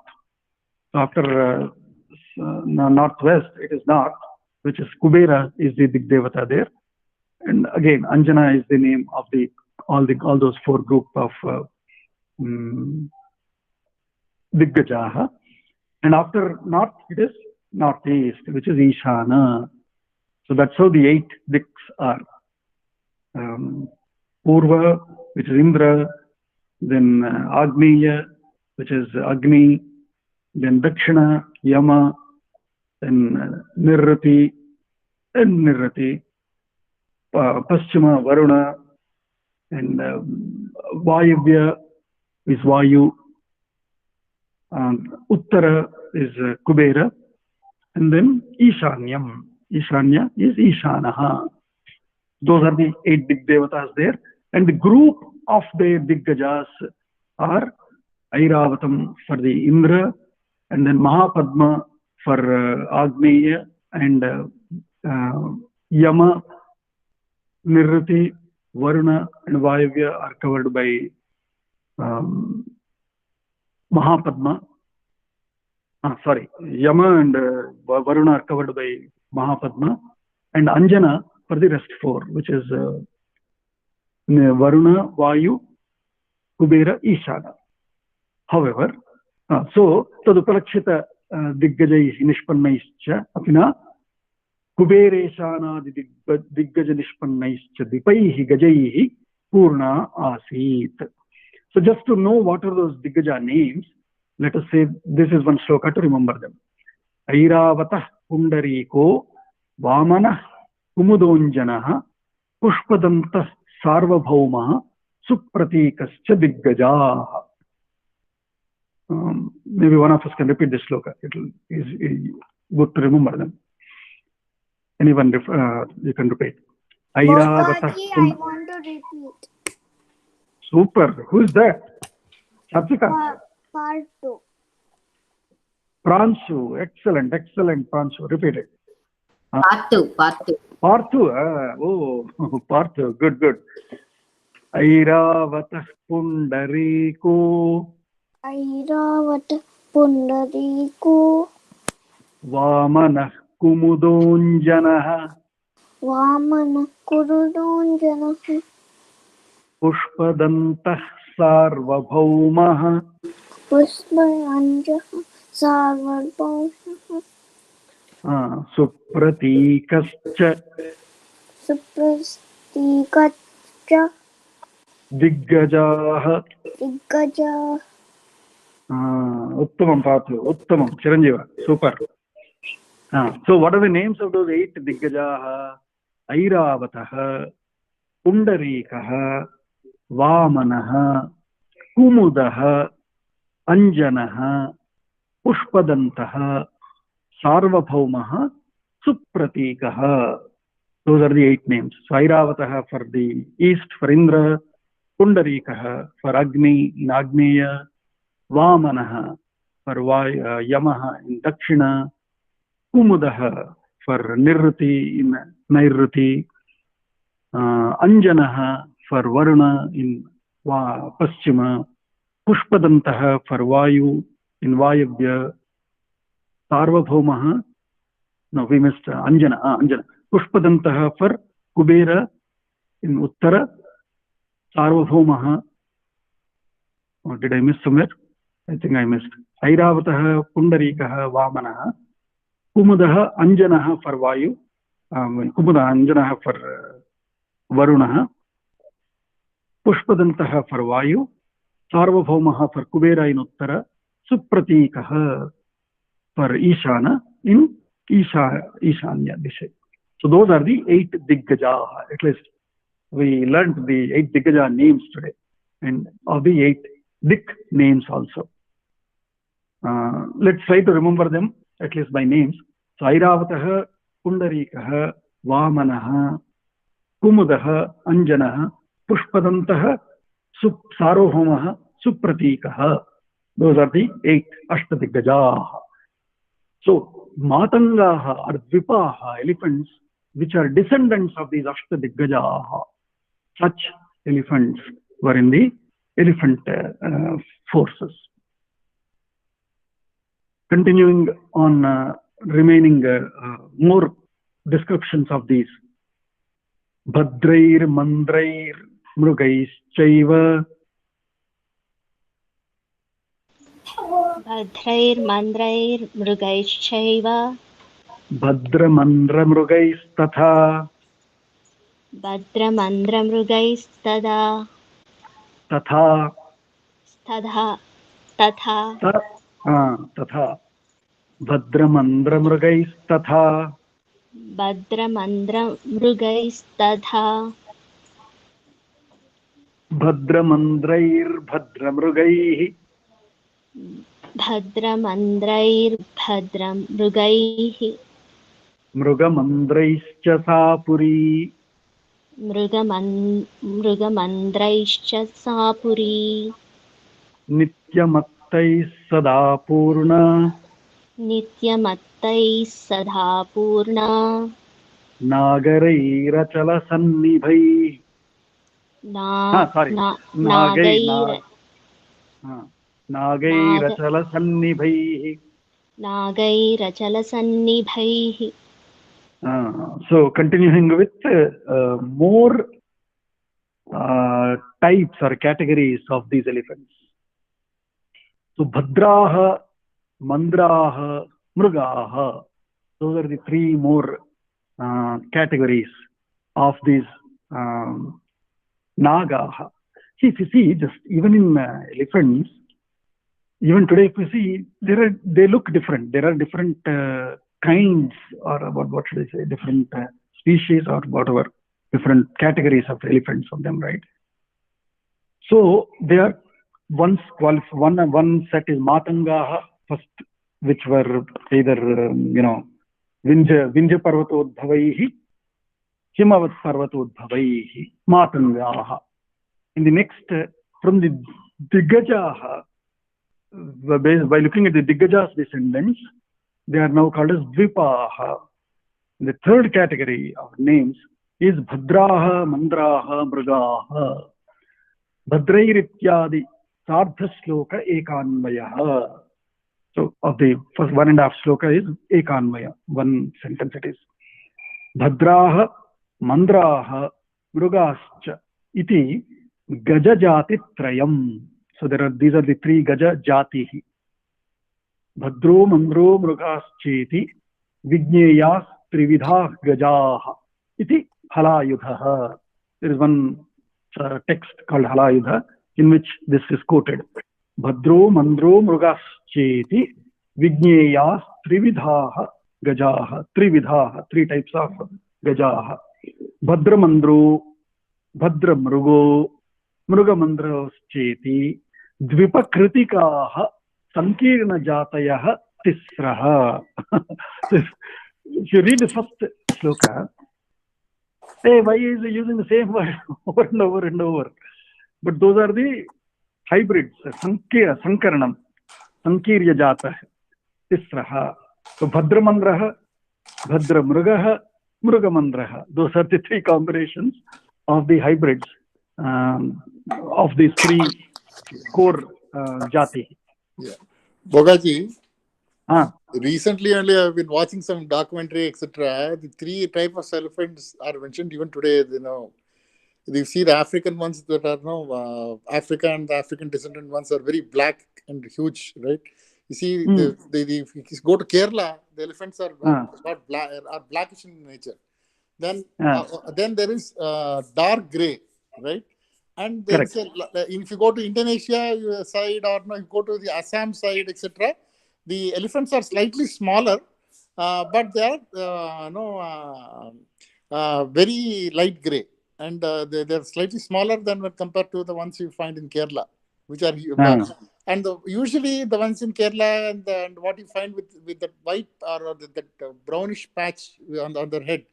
So after northwest, it is north, which is Kubera is the Digdevata there. And again, Anjana is the name of all those 4 group of Diggajaha. And after north, it is northeast, which is Ishana. So that's how the 8 Diks are. Purva, which is Indra, then Agneya, which is Agni, then Dakshina, Yama, then Nirruti, and Nirruti, Paschima, Varuna, and Vayuvya, is Vayu, Uttara is Kubera, and then Ishanyam. Ishanya is Ishanaha. Those are the 8 Digdevatas there. And the group of the Diggajas are Airavatam for the Indra, and then Mahapadma for Agneya, and Yama, Nirriti, Varuna, and Vayavya are covered by Mahapadma. Yama and Varuna are covered by Mahapadma, and Anjana for the rest 4, which is Varuna, Vayu, Kubera, Ishana. However, so Tadupalakshita Diggajai Nishpannaischa Apina Kubereshana Diggaja Nishpannaischa Dipaihi Gajaihi Purna Asit. So just to know what are those Diggaja names, let us say this is one shloka to remember them. Airavata Pundariko Vamana Kumudonjanaha Pushpadanta Sarvabhauma Supratikascha Diggajaha. Maybe one of us can repeat this shloka. It is good to remember them. Anyone, you can repeat. Airavata. I want to repeat. Super. Who is that? Sapsika? Part 2. Pranshu. Excellent. Pranshu. Repeat it. Part 2. Part 2. Oh, part 2. Good. Airavata Pundariko. Airavata Pundariko. Vamana Kumudonjanaha. Vamana Kurudonjanaha. Pushpadantah Sarvabhaumaha. Pushpayanjaha Sarvabhaumaha. Supratikascha. Supratikascha. Diggajaha. Uttamam Pathu. Uttamam. Chiranjeeva. Super. So what are the names of those 8 Diggajaha? Airavataha, Pundarikaha, Vamanaha, Kumudaha, Anjanaha, Pushpadantaha, Sarvabhaumaha, Supratikaha. Those are the 8 names. So Airavataha for the east, for Indra, Pundarikaha for Agni in Agneya, Vamanaha for Yamaha in Dakshina, Kumudaha for Nirriti in Nairriti, Anjanaha for Varuna in Paschima, Pushpadantaha for Vayu in Vayavya, Sarvabhaumaha, no, we missed Anjana. Pushpadantaha for Kubera in Uttara, Sarvabhaumaha. Or did I miss somewhere? I think I missed. Airavataha Pundarikaha Vamanaha. Kumudaha Anjanaha for Vayu. Kumuda Anjanaha for Varunaha. Pushpadantaha for Vayu. Sarvabhaumaha for Kubera in Uttara. Supratikaha for Ishana in Ishanya Disha. So those are the 8 Diggajaha. At least we learned the 8 Diggaja names today, and of the 8 Dik names also. Let's try to remember them at least by names. So Airavataha, Pundarikaha, Vamanaha, Kumudaha, Anjanaha, Pushpadantaha, Sarvabhaumaha, Supratikaha. Those are the 8 Ashtadiggajaha. So Matangaha or Dvipaha, elephants which are descendants of these Ashtadiggajaha, such elephants were in the elephant forces. Continuing on remaining more descriptions of these. Bhadrair Mandrair Mrugaishchaiva. Bhadrair Mandrair Mrugaishchaiva. Bhadramandra Mrugaistatha. Bhadramandra Mrugaistada. Tatha. Stadha. Tatha. Tatha. Bhadramandra Mrugaistatha. Bhadramandra Mrugaistadha. भद्रमन्द्रैर्भद्रमृगैः भद्रमन्द्रैर्भद्रमृगैः मृगमन्द्रैश्च सा पुरी मृगमन्द्रैश्च सा पुरी नित्यमत्तैः सदा पूर्णा नित्यमत्तैः सदा पूर्णा नागरैरचलसन्निभैः नागैरचलसन्निभैः. नागैरचलसन्निभैः. So continuing with more types or categories of these elephants. So Bhadraha, Mandraha, Mrugaha. Those are the three more categories of these Nagaha. See, if you see, just even in elephants, even today, if you see, they look different. There are different kinds, or what should I say, different species or whatever, different categories of elephants of them, right? So they are one set is Matangaha first, which were either Vinja Parvatodbhavaihi, Himavat Parvatodbhavaihi, Matangaha. In the next, from the Diggajaha, by looking at the Diggaja's descendants, they are now called as Dvipaha. The third category of names is Bhadraha, Mandraha, Mrugaha. Bhadrairityadi Sardha Shloka Ekanvayaha. So of the first 1.5 shloka is Ekanvaya, one sentence it is. Bhadraha, Mandraha, Mrugascha iti Gaja Jati Trayam. So these are the three Gaja Jatihi. Bhadro, Mandro, Mrugascheti, Vijneyas, Trividha, Gajaha, iti Halayudha. There is one text called Halayudha in which this is quoted. Bhadro, Mandro, Mrugascheti, Vijneyas, Trividha, Gajaha. Trividha, three types of Gajaha. Bhadra Mandro, Bhadra Mrugo, Mrugamandroscheti, Dvipakritikaha, Sankirna Jatayaha, Tisraha. If you read the first shloka, hey, why is he using the same word over and over and over? But those are the hybrids, Sankaranam, Sankirya Jata, Tisraha. So Bhadramandraha, Bhadramrugaha, Mrugamandraha. Those are the three combinations of the hybrids of these three core Jati. Yeah. Bogaji, recently only I've been watching some documentary, etc. The three types of elephants are mentioned even today. You see the African ones that are Africa and the African descendant ones are very black and huge, right? You see, if you go to Kerala, the elephants are blackish in nature. Then there is dark gray, right? And then if you go to Indonesia side, or you go to the Assam side, etc., the elephants are slightly smaller, but they are very light gray, and they're slightly smaller than when compared to the ones you find in Kerala, which are and usually the ones in Kerala and what you find with that white or that brownish patch on their head.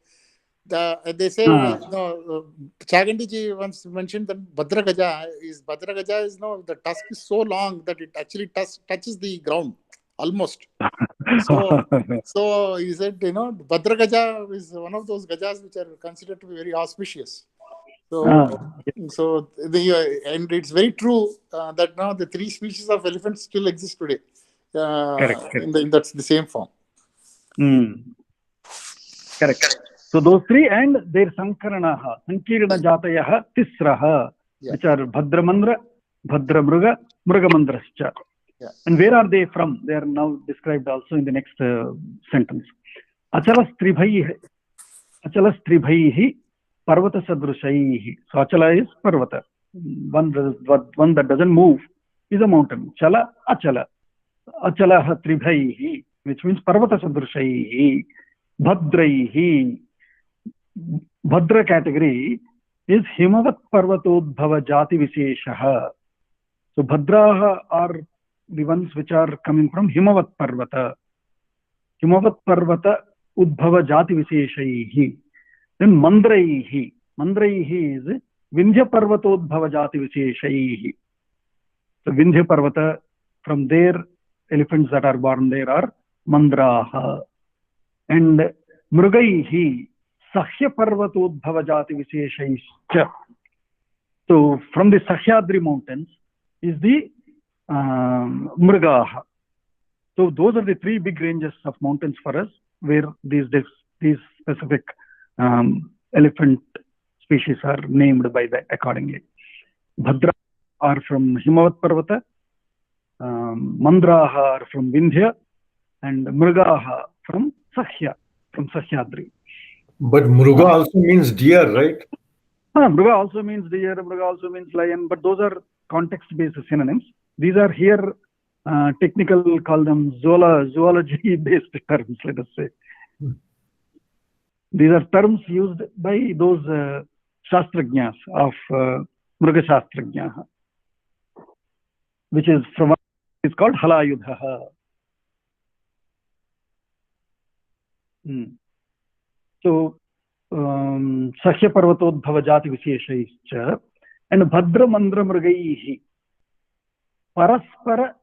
They say, Chagandiji once mentioned that Bhadra Gaja is the tusk is so long that it actually touches the ground almost. So he said, Bhadra Gaja is one of those Gajas which are considered to be very auspicious. So and it's very true that now the three species of elephants still exist today. That's the same form. Correct. So those three and their Sankaranaha, Sankirna Jatayaha, Tisraha, which are Bhadramandra, Bhadramruga, Mrugamandrascha. And where are they from? They are now described also in the next sentence. Achalas-tribhaihi Parvata Sadrushaihi. So Achala is Parvata. One that doesn't move is a mountain. Chala, Achala. Achalaha Tribhaihi, which means Parvata Sadrushaihi. Bhadraihi. Bhadra category is Himavat Parvatodbhava Jati Visheshaha. So Bhadraha are the ones which are coming from Himavat Parvata. Himavat Parvata Udbhava Jati Visheshaihi. Then Mandraihi. Mandraihi is Vindhya Parvatodbhava Jati Visheshaihi. So Vindhya Parvata, from there elephants that are born there are Mandraha. And Mrugaihi Sahya Parvatodbhava Jati Visheshaischa. So from the Sahyadri mountains is the Mrugaha. So those are the three big ranges of mountains for us, where these specific elephant species are named by the accordingly. Bhadra are from Himavat Parvata, Mandraha are from Vindhya, and Mrugaha from Sahyadri. But Mruga also means deer, right? Mruga also means deer, Mruga also means lion, but those are context-based synonyms. These are here technical, call them zoology-based terms, let us say. These are terms used by those Shastrajñas of Mruga Shastrajñaha, which is from it's called Halayudha. So Sahya Parvatodbhava Jati Visheshaischa and Bhadra Mandra Mrugaihi Paraspara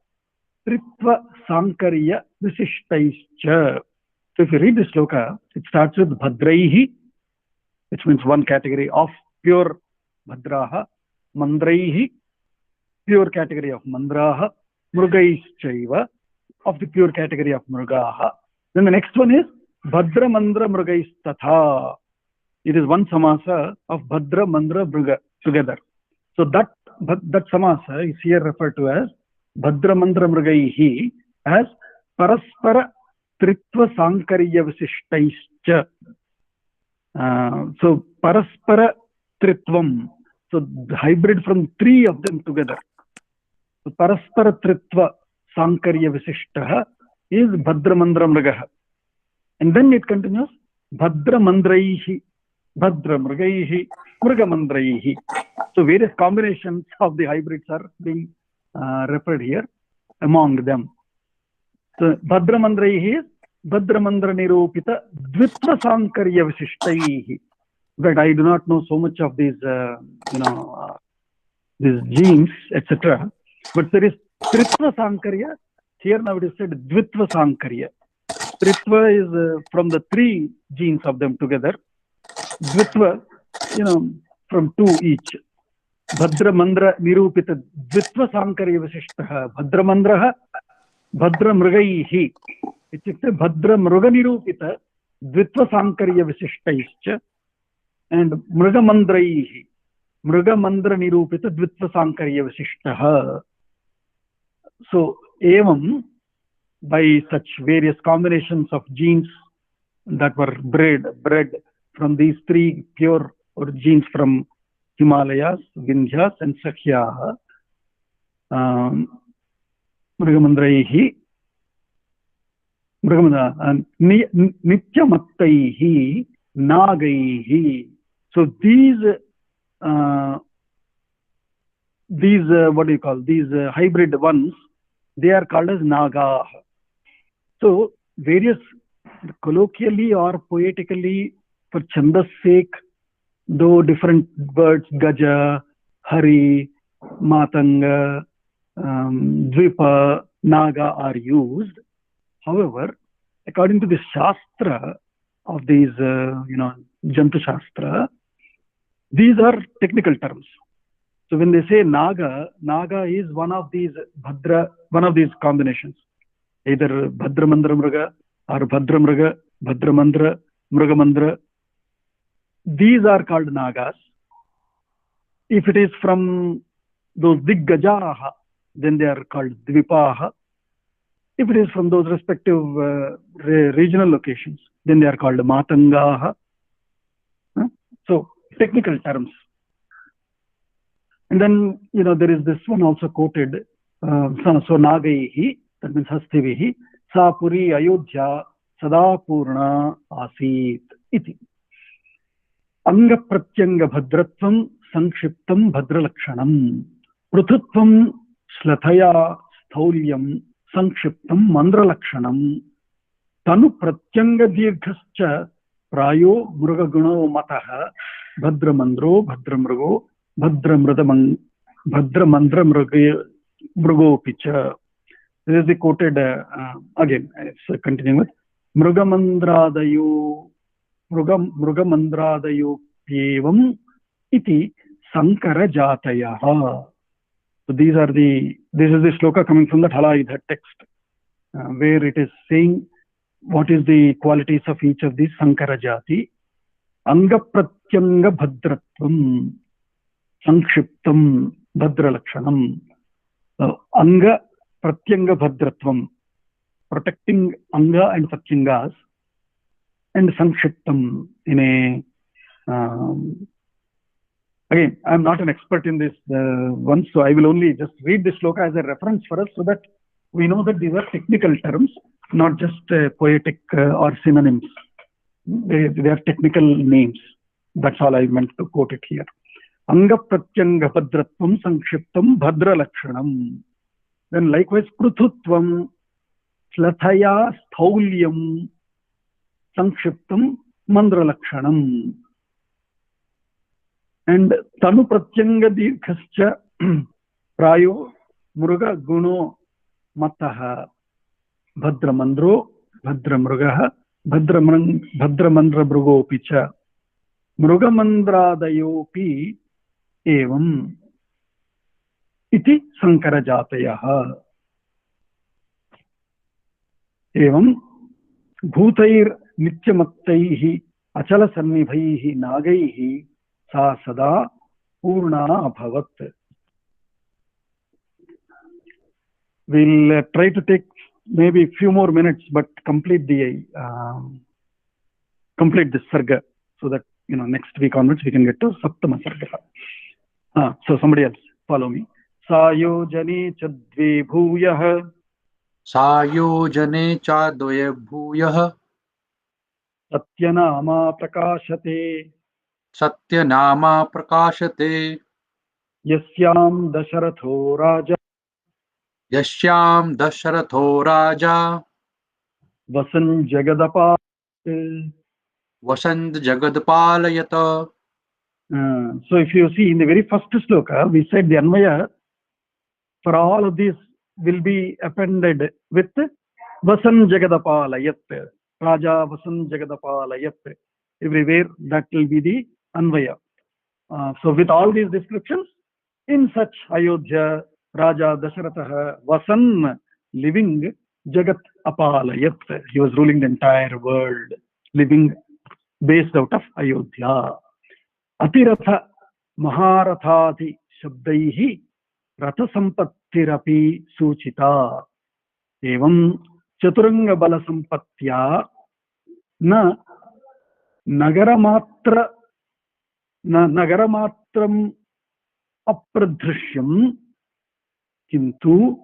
Tritva Sankarya Visishtaischa. So if you read this sloka, it starts with Bhadraihi, which means one category of pure Bhadraha, Mandraihi, pure category of Mandraha, Mrugaishchaiva, of the pure category of Mrugaha. Then the next one is Bhadra Mandra Mrugaistatha. It is one samasa of Bhadra Mandra Mruga together. So that samasa is here referred to as Bhadra Mandra Mrugaihi as Paraspara Tritva Sankarya Visishtaischa. So Paraspara Tritvam. So the hybrid from three of them together. So Paraspara Tritva Sankarya Visishtaha is Bhadra Mandra Mrugaha. And then it continues Bhadra Mandraihi, Bhadra Mrugaihi, Mruga Mandraihi. So various combinations of the hybrids are being referred here among them. So Bhadra Mandraihi is Bhadra Mandra Nirupita Dvitva Sankarya Visishtaihi. But I do not know so much of these, these genes, etc. But there is Tritva Sankarya. Here now it is said Dvitva Sankarya. Tritva is from the three genes of them together. Dvitva, from two each. Bhadra Mandra Nirupita Dvitva Sankarya Visishtaha. Bhadra Mandraha Bhadra Mrugaihi. It's Bhadra Mruga Nirupita Dvitva Sankarya Visishtaischa and Mruga Mandraihi. Mruga Mandra Nirupita Dvitva Sankarya Visishtaha. So, evam, by such various combinations of genes that were bred from these three pure or genes from Himalayas, Vindhyas and Sakhyaha, Mrugamandraihi, Nityamattaihi, Nagaihi. So these what do you call, these hybrid ones, they are called as Naga. So various, colloquially or poetically, for Chandas sake, though different words, Gaja, Hari, Matanga, Dvipa, Naga are used. However, according to the Shastra of these, Jantu Shastra, these are technical terms. So when they say Naga, Naga is one of these combinations. Either Bhadra Mandra Mruga or Bhadra Mruga, Bhadra Mandra, Mruga Mandra. These are called Nagas. If it is from those Diggajaha, then they are called Dvipaha. If it is from those respective regional locations, then they are called Matangaha. So technical terms. And then, there is this one also quoted, so Nagaihi, that means Hastivihi, Sapuri Ayodhya Sadapurna Asit iti. अंगप्रत्यंगभद्रत्वं संक्षिप्तं भद्रलक्षणम् पृथुत्वं श्लथया स्थौल्यं संक्षिप्तं मन्द्रलक्षणम् तनु प्रत्यंगदीर्घश्च प्रायो मृगगुणो मतः भद्रमन्द्रो भद्रमृगो भद्रमन्द्रमृगोऽपि च. This is the quoted again. It's continuing with मृगमन्द्रादयोप्येवम् इति संकरजातयः. So this is the shloka coming from the Halayudha text, where it is saying what is the qualities of each of these Sankara Jati. Anga Pratyanga Bhadratvam Sankshiptam Bhadralakshanam. Anga Pratyanga Bhadratvam, protecting Anga and Pratyangas, and Sankshiptam in a again, I am not an expert in this one, so I will only just read this shloka as a reference for us so that we know that these are technical terms, not just poetic or synonyms. They are technical names. That's all I meant to quote it here. Anga Pratyanga Bhadratvam Sankshiptam Bhadralakshanam. Then likewise Prithutvam Slathaya Staulyam Sankshiptam Mandralakshanam. And Tanu Pratyanga Dirghascha Prayo Mruga Guno Mataha Bhadramandro Bhadramrugaha Bhadramandra Brugopi cha Mrugamandradayopi evam iti Sankarajatayaha. Evam Bhutair Nityamattaihi Achala Sannibhaihi Nagaihi Sa Sada Purna Abhavat. We'll try to take maybe a few more minutes, but complete this sarga, so that next week onwards we can get to Saptama sarga. So somebody else follow me. Sayojane cha dve bhuyah. Sayojane cha dve bhuyah. Satyanama prakashate. Satyanama prakashate. Yasyam dasharatho raja. Yashyam dasharatho raja. Vasan jagadapa. Vasant jagadpalayata. So if you see in the very first sloka, we said the Anvaya for all of these will be appended with Vasan Jagadapalayat. Raja Vasan Jagadapalayat. Everywhere that will be the Anvaya. So with all these descriptions, in such Ayodhya, Raja Dasharatha Vasan living Jagat Apalayat. He was ruling the entire world, living based out of Ayodhya. Atiratha Maharathati Shabdaihi Ratha Sampattirapi Suchita. Evam Chaturanga Bala Sampatya Na Nagaramatram Apradrishyam Kintu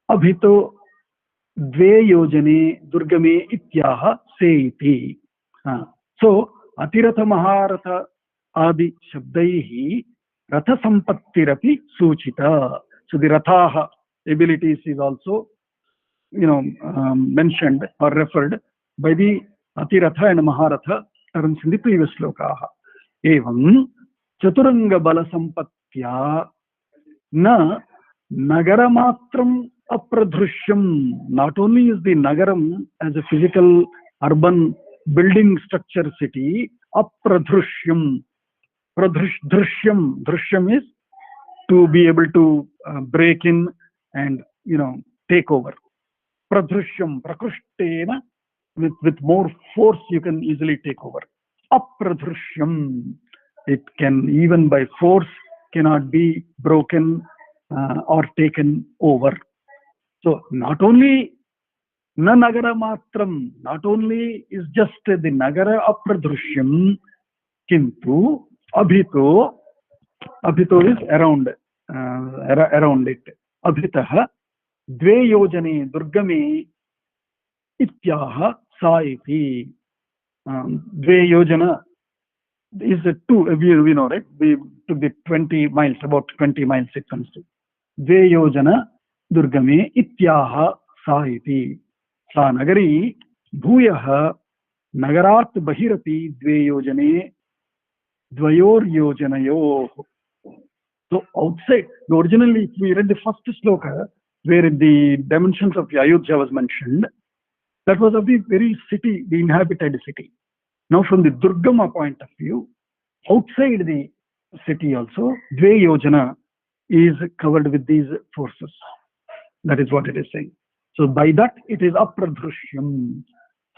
Abhito Dve Yojane Durgame Ityaha Seiti. So Atiratha Maharatha Adi Shabdaihi Ratha Sampattirapi Suchita. So the Rathaha abilities is also mentioned or referred by the Atiratha and Maharatha terms in the previous slokaha. Evam Chaturanga Bala Sampatya Na Nagaramatram Apradrishyam. Not only is the Nagaram as a physical urban building structure city, Apradrishyam. Drishyam. Drishyam is to be able to break in and take over. Pradrishyam, Prakrishtena, with more force you can easily take over. Apradrishyam, it can even by force cannot be broken or taken over. So not only Na Nagara Matram, not only is just the Nagara Apradrishyam, Kintu Abhito is around it. Abhitaha Dve Yojane Durgame Ityaha Saiti. Dve Yojana, is a two, we know, right? We took the 20 miles, about 20 miles it comes to. Dve yojana durgame ityaha sa iti. Sa nagari bhuyah nagarat bahirapi dve yojane dvayor yojanayo. So outside, originally, if we read the first sloka, where the dimensions of Ayodhya was mentioned, that was of the very city, the inhabited city. Now, from the Durgama point of view, outside the city also, Dve Yojana is covered with these forces. That is what it is saying. So, by that, it is apradhrushyam.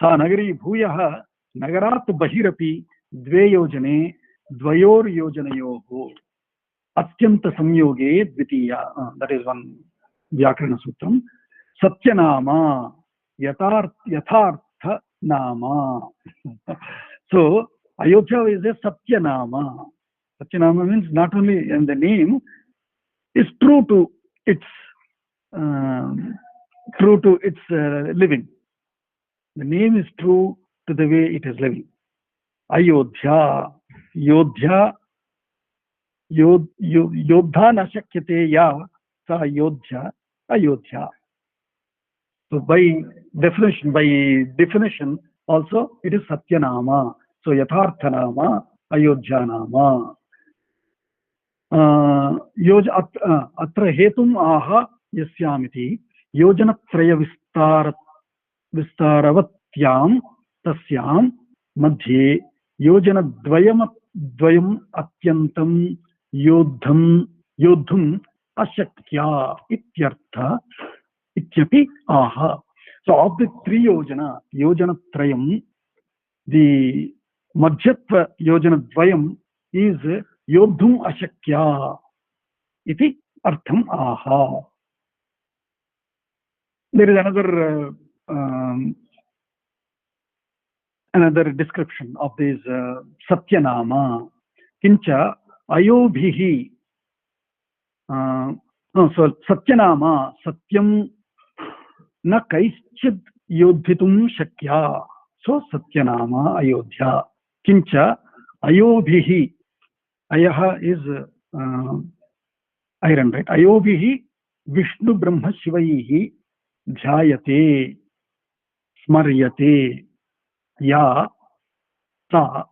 Sa nagari bhuyaha nagarat bahirapi Dve Yojane dvayor yojanayoho. Atyanta samyoge dvitiya. That is one Vyakarana Sutram. Satyanama yathartha nama. So Ayodhya is a Satyanama. Satyanama means not only in the name is true to its living. The name is true to the way it is living. Ayodhya, Yodhya, Yodha na shakyate ya sa Ayodhya, Ayodhya. So by definition also it is Satyanama. So Yatharthanama, Ayodhyanama. Atra hetum aha yasyamiti yojanatraya vistaravatyam tasyam madhye yojanadvayam atyantam yodhum ashakya ityartha ityapi aha. So of the three yojanatrayam, the madhyatva yojanadvayam is yodhum ashakya iti artham aha. There is another description of this Satyanama. Kincha ayobhihi. So Satyanama, Satyam na kaischid yodhitum shakya. So Satyanama Ayodhya. Kincha ayobhihi. Ayaha is iron, right? Ayobhihi Vishnu Brahma Shivaihi dhyayate smaryate ya sa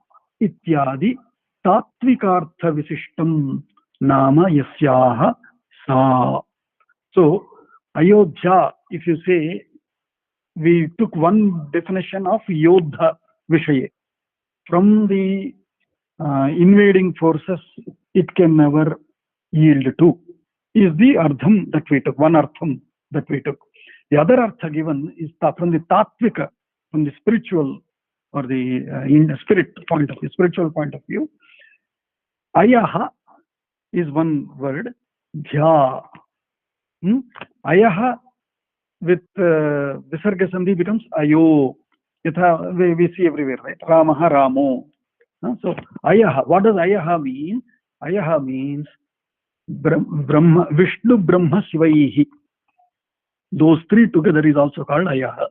ityadi tatvikartha visishtam nama yasyaha sa. So Ayodhya, if you say, we took one definition of Yodha Vishaye. From the invading forces, it can never yield to, is the Ardham that we took, one Artham that we took. The other Artha given is from the Tattvika, from the spiritual or the spiritual point of view. Ayaha is one word, Dhya. Ayaha with Visarga Sandhi becomes Ayo. Yatha, we see everywhere, right? Ramaha Ramo. So Ayaha, what does Ayaha mean? Ayaha means Vishnu Brahma Shivaihi. Those three together is also called Ayaha.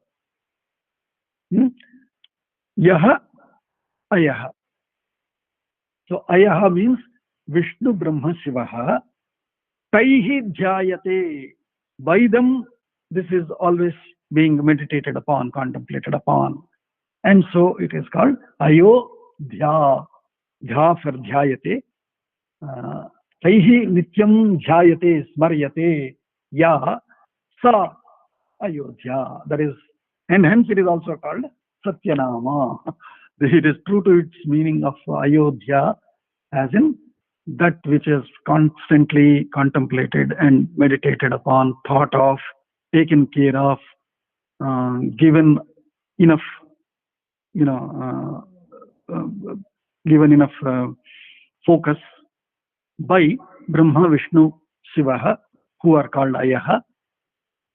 Yaha, Ayaha. So Ayaha means Vishnu Brahma Shivaha. Taihi Dhyayate. By them, this is always being meditated upon, contemplated upon. And so it is called Ayodhya. Dhya for Dhyayate. Taihi Nityam Dhyayate Smaryate Ya Sa Ayodhya. That is, and hence it is also called Satyanama. It is true to its meaning of Ayodhya, as in that which is constantly contemplated and meditated upon, thought of, taken care of, given enough, given enough focus by Brahma, Vishnu, Shiva, who are called Ayaha,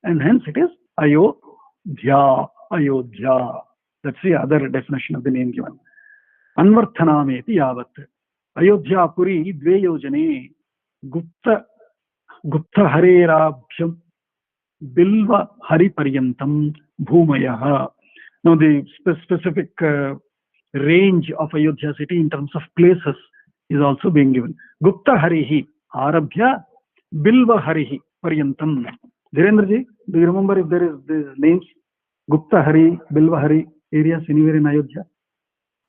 and hence it is Ayodhya, Ayodhya. That's the other definition of the name given. Anvarthanameti yavat. Ayodhya Puri Dve Yojane Gupta Harerabhyam Bilva Hari Paryantam Bhumayaha. Now the specific range of Ayodhya city in terms of places is also being given. Gupta Harihi Arabhya Bilva Harihi Paryantam. Dhirendraji, do you remember if there is these names? Gupta Hari, Bilva Hari areas anywhere in Ayodhya?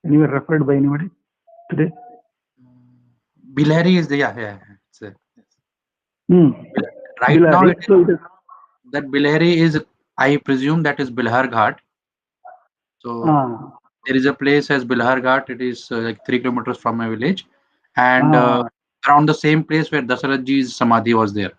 Anywhere referred by anybody today? Bilhari is the yeah. Right Bilhari. now, So it is, that Bilhari is, I presume, that is Bilhar Ghat. So there is a place as Bilhar Ghat. It is like 3 kilometers from my village, and around the same place where Dasarath ji's samadhi was there.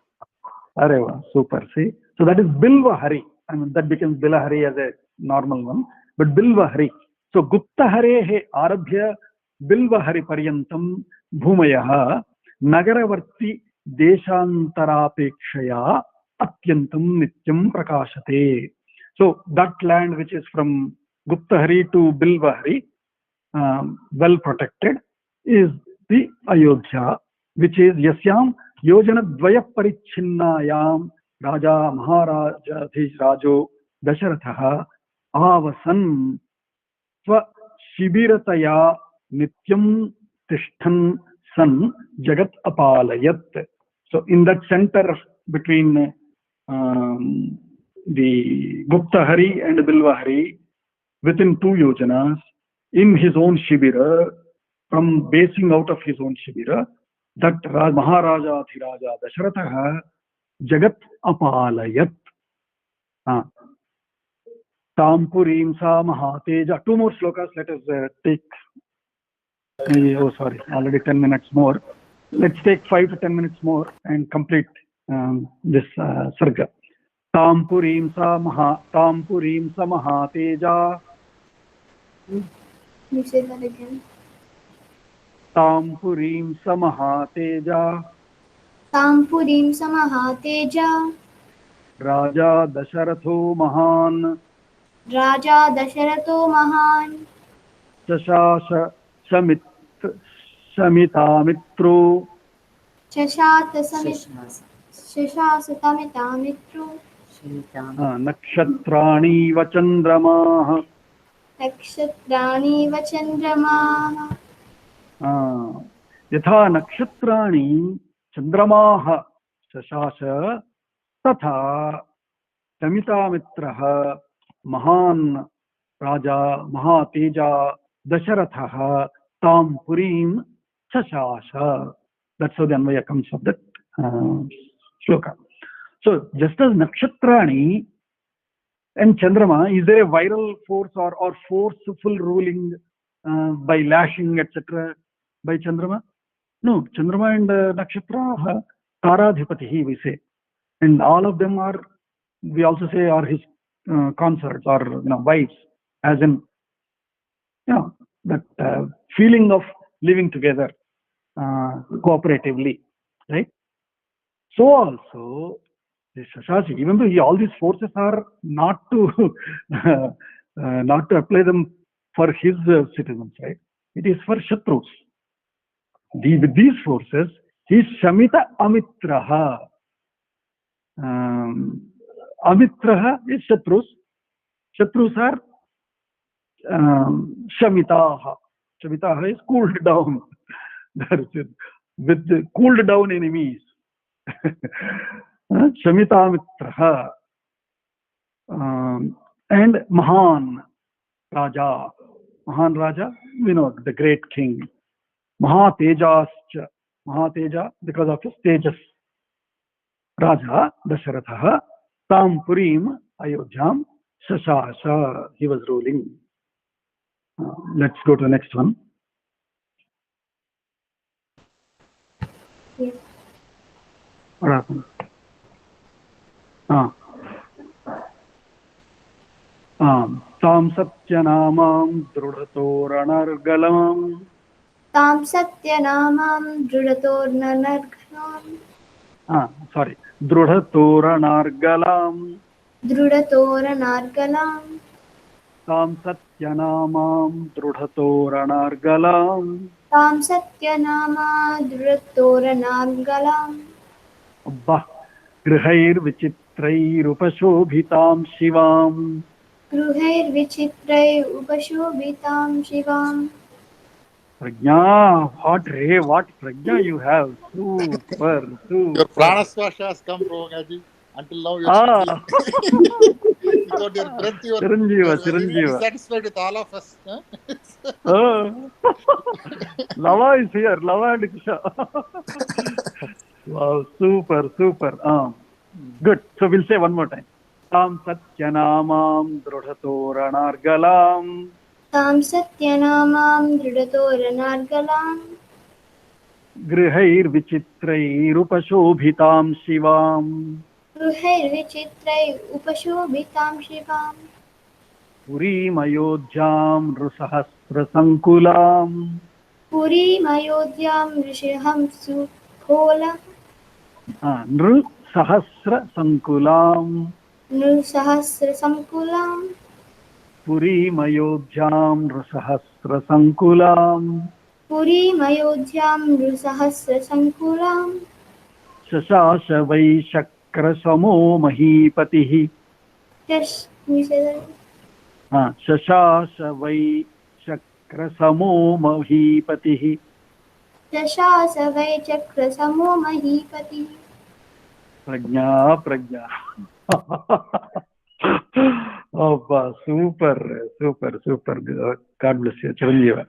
Areva, super. See, so that is Bilva Hari. I mean, that becomes Bilahari as a normal one, but Bilva Hari. So Gupta Harehe Arabhya Bilva Hari Paryantam Bhumayaha Nagaravarti Deshantarapekshaya Atyantam Nityam Prakashate. So that land which is from Gupta Hari to Bilva Hari, well protected, is the Ayodhya, which is Yasyam Yojana Dvaya Parichinnayam Raja Maharaja Rajo Dasharatha Avasan Swa Shibirataya Nityam Tishtan San Jagat Apalayat. So in that center between the Gupta Hari and Bilva Hari, within 2 yojanas, in his own Shibira, from basing out of his own Shibira, that Maharaja Adhiraja Dasharatha Jagat Apalayat. Tampurim Sa Mahateja. 2 more slokas. Let us take. Oh, sorry, already 10 minutes more. Let's take 5 to 10 minutes more and complete this sarga. Tampurim Sa Mahateja. You say that again. Tampurim Sa Mahateja. Tampurim Samahateja. Raja Dasharatho Mahan. Raja Dasharato Mahan. Shashasha Shamithamitro. Shashasatamithamitro. Nakshatrani Vachandramaha. Nakshatrani Vachandramaha. Yatha Nakshatrani Chandramaha Shashasha Tatha Shamitamitraha Mahan Raja Mahateja Dasharatha Tam Purim Shashasha. That's how the Anvaya comes of that shloka. So just as Nakshatrani and Chandrama, is there a viral force or forceful ruling by lashing, etc. by Chandrama? No, Chandrama and Nakshatra Taradhipatihi, we say. And all of them are, we also say, are his consorts or wives, as in, that feeling of living together cooperatively, right? So also, the Shashashi, even though all these forces are not to not to apply them for his citizens, right? It is for Shatrus. With these forces, he is Shamita Amitraha. Amitraha is Shatrus. Shatrus are Shamitaha. Shamitaha is cooled down. That is it. With the cooled down enemies. Shamita Mitraha. And Mahan Raja. Mahan Raja, we know, the great king. Mahatejascha. Mahateja, because of his tejas. Raja Dasharatha Tam Purim Ayodhyam Shashasha. He was ruling. Let's go to the next one. Yes. What happened? Tam Satyanamam Drudhatoranargalam. Tam Satyanamam Drudatornanargalam. Sorry. Drudhatoranargalam. Drudatoranargalam. Tam Satyanamam Drudhatoranargalam. Tam Satyanama Drudatoranargalam. Abba. Grihair Vichitrair Upashobhitam Shivam. गृहैर्विचित्रै उपशोभितां शिवाम् Prajna, what prajna you have. Super, super. Your pranaswasha has come, Prabhuji. Until now, you're without your breath, you're Chiranjeeva. satisfied with all of us. Huh? Lava is here. Lava and Kisha. Wow, super. Good. So we'll say one more time. Tam satyanamam drudhatoranargalam. तां सत्यनामां दृढतोरणर्गलां गृहैर्विचित्रैरुपशोभितां शिवाम् गृहैर्विचित्रै उपशोभितां शिवाम् पुरीमयोध्यां नृसहस्रसङ्कुलाम् पुरीमयोध्यां नृसहस्रसङ्कुलाम् नृसहस्रसङ्कुलां पुरीमयोध्यां नृसहस्रसङ्कुलाम् पुरीमयोध्यां नृसहस्रसङ्कुलां शशास वै शक्रसमो महीपतिः शशास वै शक्रसमो महीपतिः शशास वै चक्रसमो महीपतिः प्रज्ञा Oh, super. God bless you, Chiranjeeva.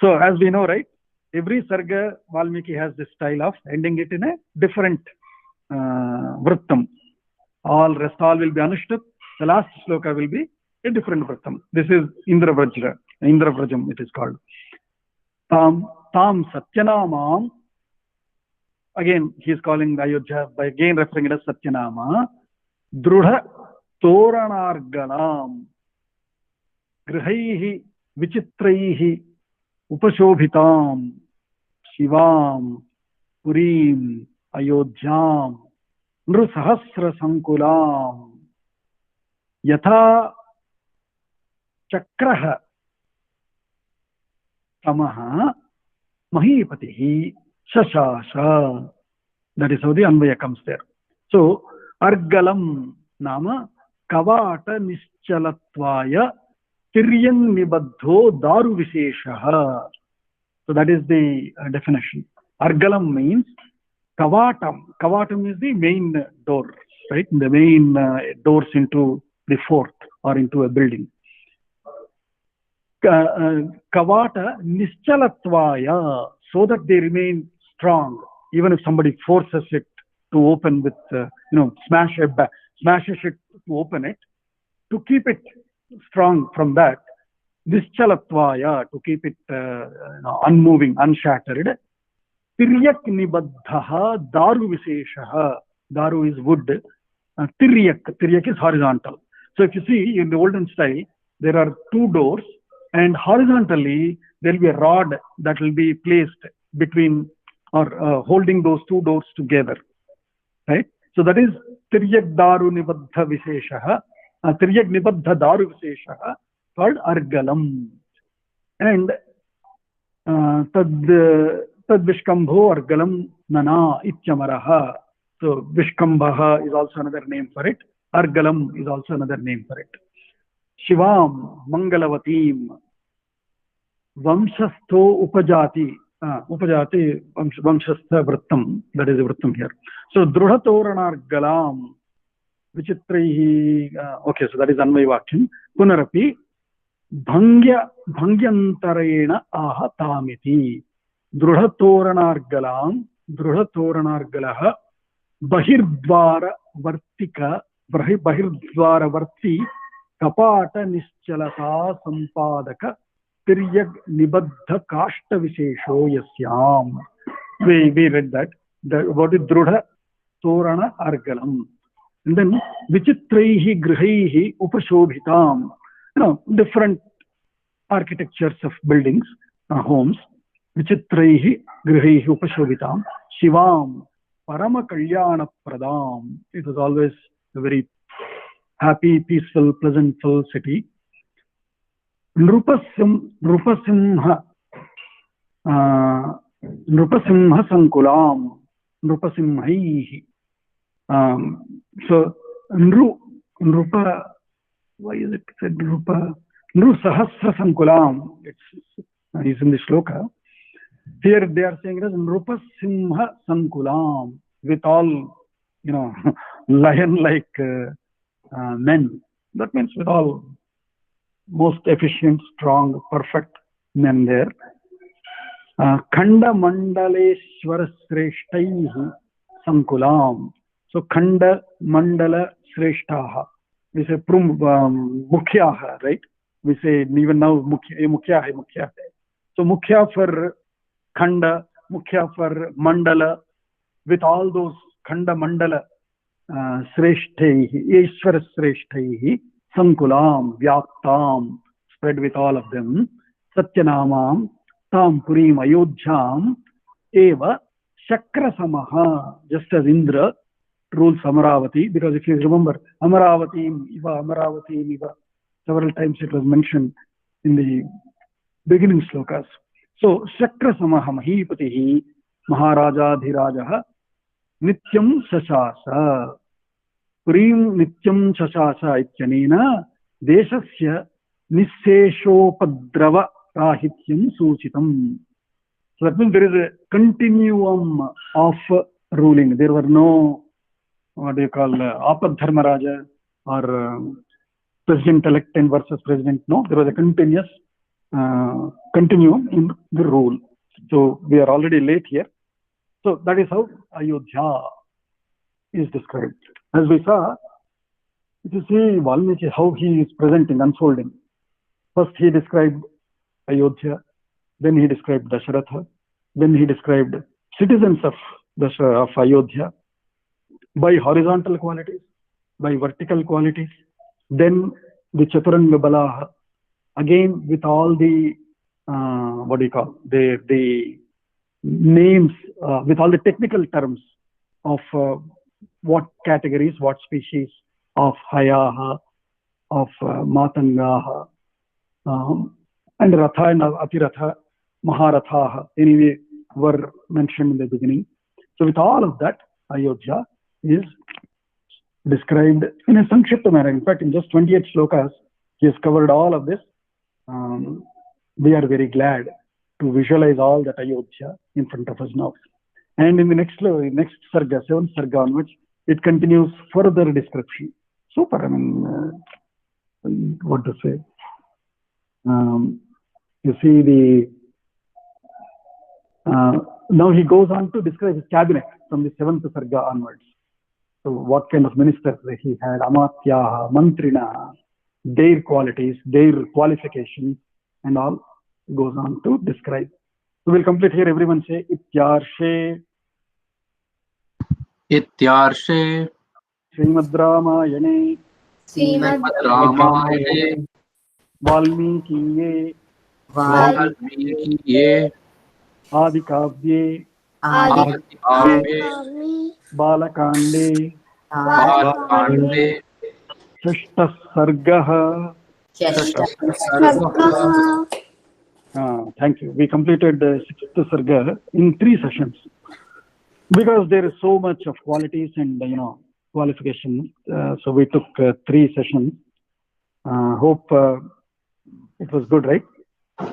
So as we know, right, every sarga Valmiki has this style of ending it in a different vrittam. All will be anushtup. The last sloka will be a different vrittam. This is Indravrajam it is called. Tam Satyanamam. Again, he is calling Ayodhya by again referring it as Satyanama. Drudha Toranargalam Grihaihi Vichitraihi Upashobhitam Shivam Purim Ayodhyam Nrusahasra Sankulam Yatha Chakraha Tamaha Mahipatihi Shashasha. That is how the Anvaya comes there. So Argalam Nama Kavata Nischalatvaya Tiryang Nibaddho Daru Visheshaha. So that is the definition. Argalam means Kavatam. Kavatam is the main door, right? The main doors into the fort or into a building. Kavata Nischalatvaya, so that they remain strong, even if somebody forces it to open with, smashes it to open it, to keep it strong from that, Nischalatvaya, to keep it unmoving, unshattered. Tiryak nibaddhaha daru visheshaha. Daru is wood. Tiryak is horizontal. So if you see in the olden style, there are two doors, and horizontally there will be a rod that will be placed between or holding those two doors together, right? So that is Tiryak daru nibaddha visheshaha. Tiryak nibaddha daru visheshaha called Argalam. And Tad Vishkambho Argalam Nana Ityamaraha. So Vishkambha is also another name for it. Argalam is also another name for it. Shivam Mangalavatim Vamshastho Upajati. Upajati Vamshastha Vrittam. That is the Vrittam here. So Drudhatoranargalam Vichitrihi. Okay, so that is Anvay Vaksham. Punarapi Bhangyantarena Aha Tamiti. Drudhatoranargalam Drudhatoranargalaha Bahirdvara Vartika Bahirdvara Varti Kapata Nischalata Sampadaka Tiryag Nibaddha Kashta Vishesho Yasyam. We read that. What is Drudha Torana Argalam? And then Vichitraihi Grihaihi Upashobhitam. Different architectures of buildings, homes. Vichitraihi Grihaihi Upashobhitam. Shivam Parama Kalyana Pradam. It was always a very happy, peaceful, pleasantful city. Nrupasimha Sankulam. Nrupasimhaihi. So Nrupa why is it said Nrupa? Nru Sahasra Sankulam. It's in the shloka. Here they are saying it as Nrupa Simha Sankulam, with all, lion-like men. That means with all most efficient, strong, perfect men there. Khanda Mandaleshwara Sreshtaihi Sankulam. So Khanda Mandala Sreshtaha. We say Mukhyaha, right? We say even now Mukhya hai. So Mukhya for Khanda, Mukhya for Mandala, with all those Khanda Mandala Sreshtaihi, Ishvara Sreshtaihi, Sankulam, Vyaktam, spread with all of them, Satyanamam, Tam Purim Ayodhyam, Eva Shakrasamaha, just as Indra rules Amaravati, because if you remember, Amaravatim Iva, several times it was mentioned in the beginning slokas. So, Shakrasamaha Mahipatihi Maharaja Dhirajaha Nityam Shashasa Purim Nityam Shashasa Ityanena Deshasya Nisseshopadrava Rahityam Suchitam. So that means there is a continuum of ruling. There were no, Apad Dharmaraja or president-elect versus president. No, there was a continuous continuum in the rule. So we are already late here. So that is how Ayodhya is described. As we saw, if you see Valmiki, how he is presenting, unfolding. First he described Ayodhya, then he described Dasharatha, then he described citizens of Ayodhya by horizontal qualities, by vertical qualities, then the Chaturanga Balaha, again with all the, the names, with all the technical terms of what categories, what species of Hayaha, of Matangaha, and Ratha and Apiratha, Maharathaha, anyway, were mentioned in the beginning. So with all of that, Ayodhya is described in a Sankshipta manner. In fact, in just 28 slokas, he has covered all of this. We are very glad to visualize all that Ayodhya in front of us now. And in the next Sarga, 7th Sarga onwards, it continues further description. Super, I mean, what to say? You see now he goes on to describe his cabinet from the 7th Sarga onwards. So what kind of ministers he had, Amatyaha, Mantrina, their qualities, their qualifications, and all goes on to describe. So we'll complete here. Everyone say Ityarshe. Ityarshe. Srimad Ramayane. Srimad Ramayane. Valmikiye. Valmikiye. Adikavye. Adikavye. Balakande. Balakande. Shashta Sargaha. Thank you. We completed the 6th Sarga in 3 sessions because there is so much of qualities and qualifications. So we took 3 sessions. Hope it was good, right?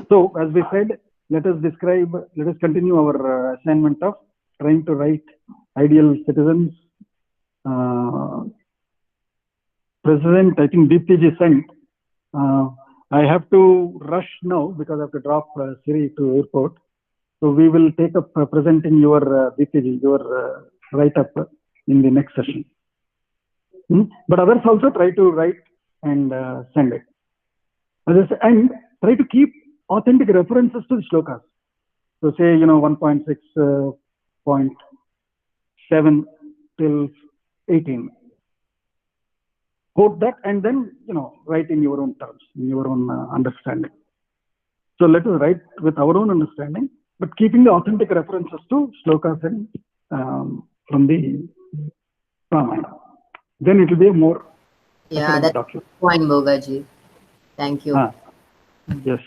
So as we said, let us continue our assignment of trying to write ideal citizens. President, I think Deepti sent. I have to rush now because I have to drop Siri to airport. So we will take up presenting your Deepti, your write-up in the next session. But others also try to write and send it. And try to keep authentic references to the shlokas. So say, 1.6.7 till 18. Quote that and then, write in your own terms, in your own understanding. So let us write with our own understanding, but keeping the authentic references to shlokas and from the Ramayana. Then it will be a more that's document. Point, Bhogaji. Thank you. Yes.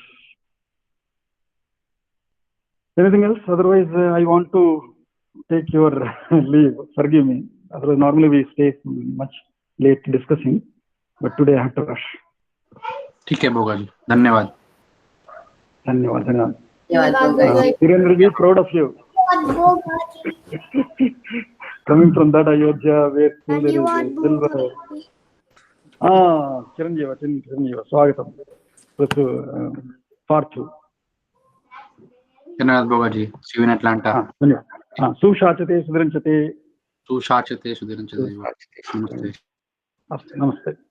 Anything else? Otherwise, I want to take your leave. Forgive me. Otherwise, normally we stay much late discussing, but today I have to rush. ठीक है भोगा जी, धन्यवाद। धन्यवाद धन्यवाद धन्यवाद भोगा जी। Virendra ji, proud of you. Coming from that Ayodhya where still there is a silver. Chiranjeeva, Swagatam. Parthu. धन्यवाद भोगा जी, see you in Atlanta. धन्यवाद। सुशाचते सुधृंचते सुशाचते सुधीरंचते। नमस्ते। नमस्ते।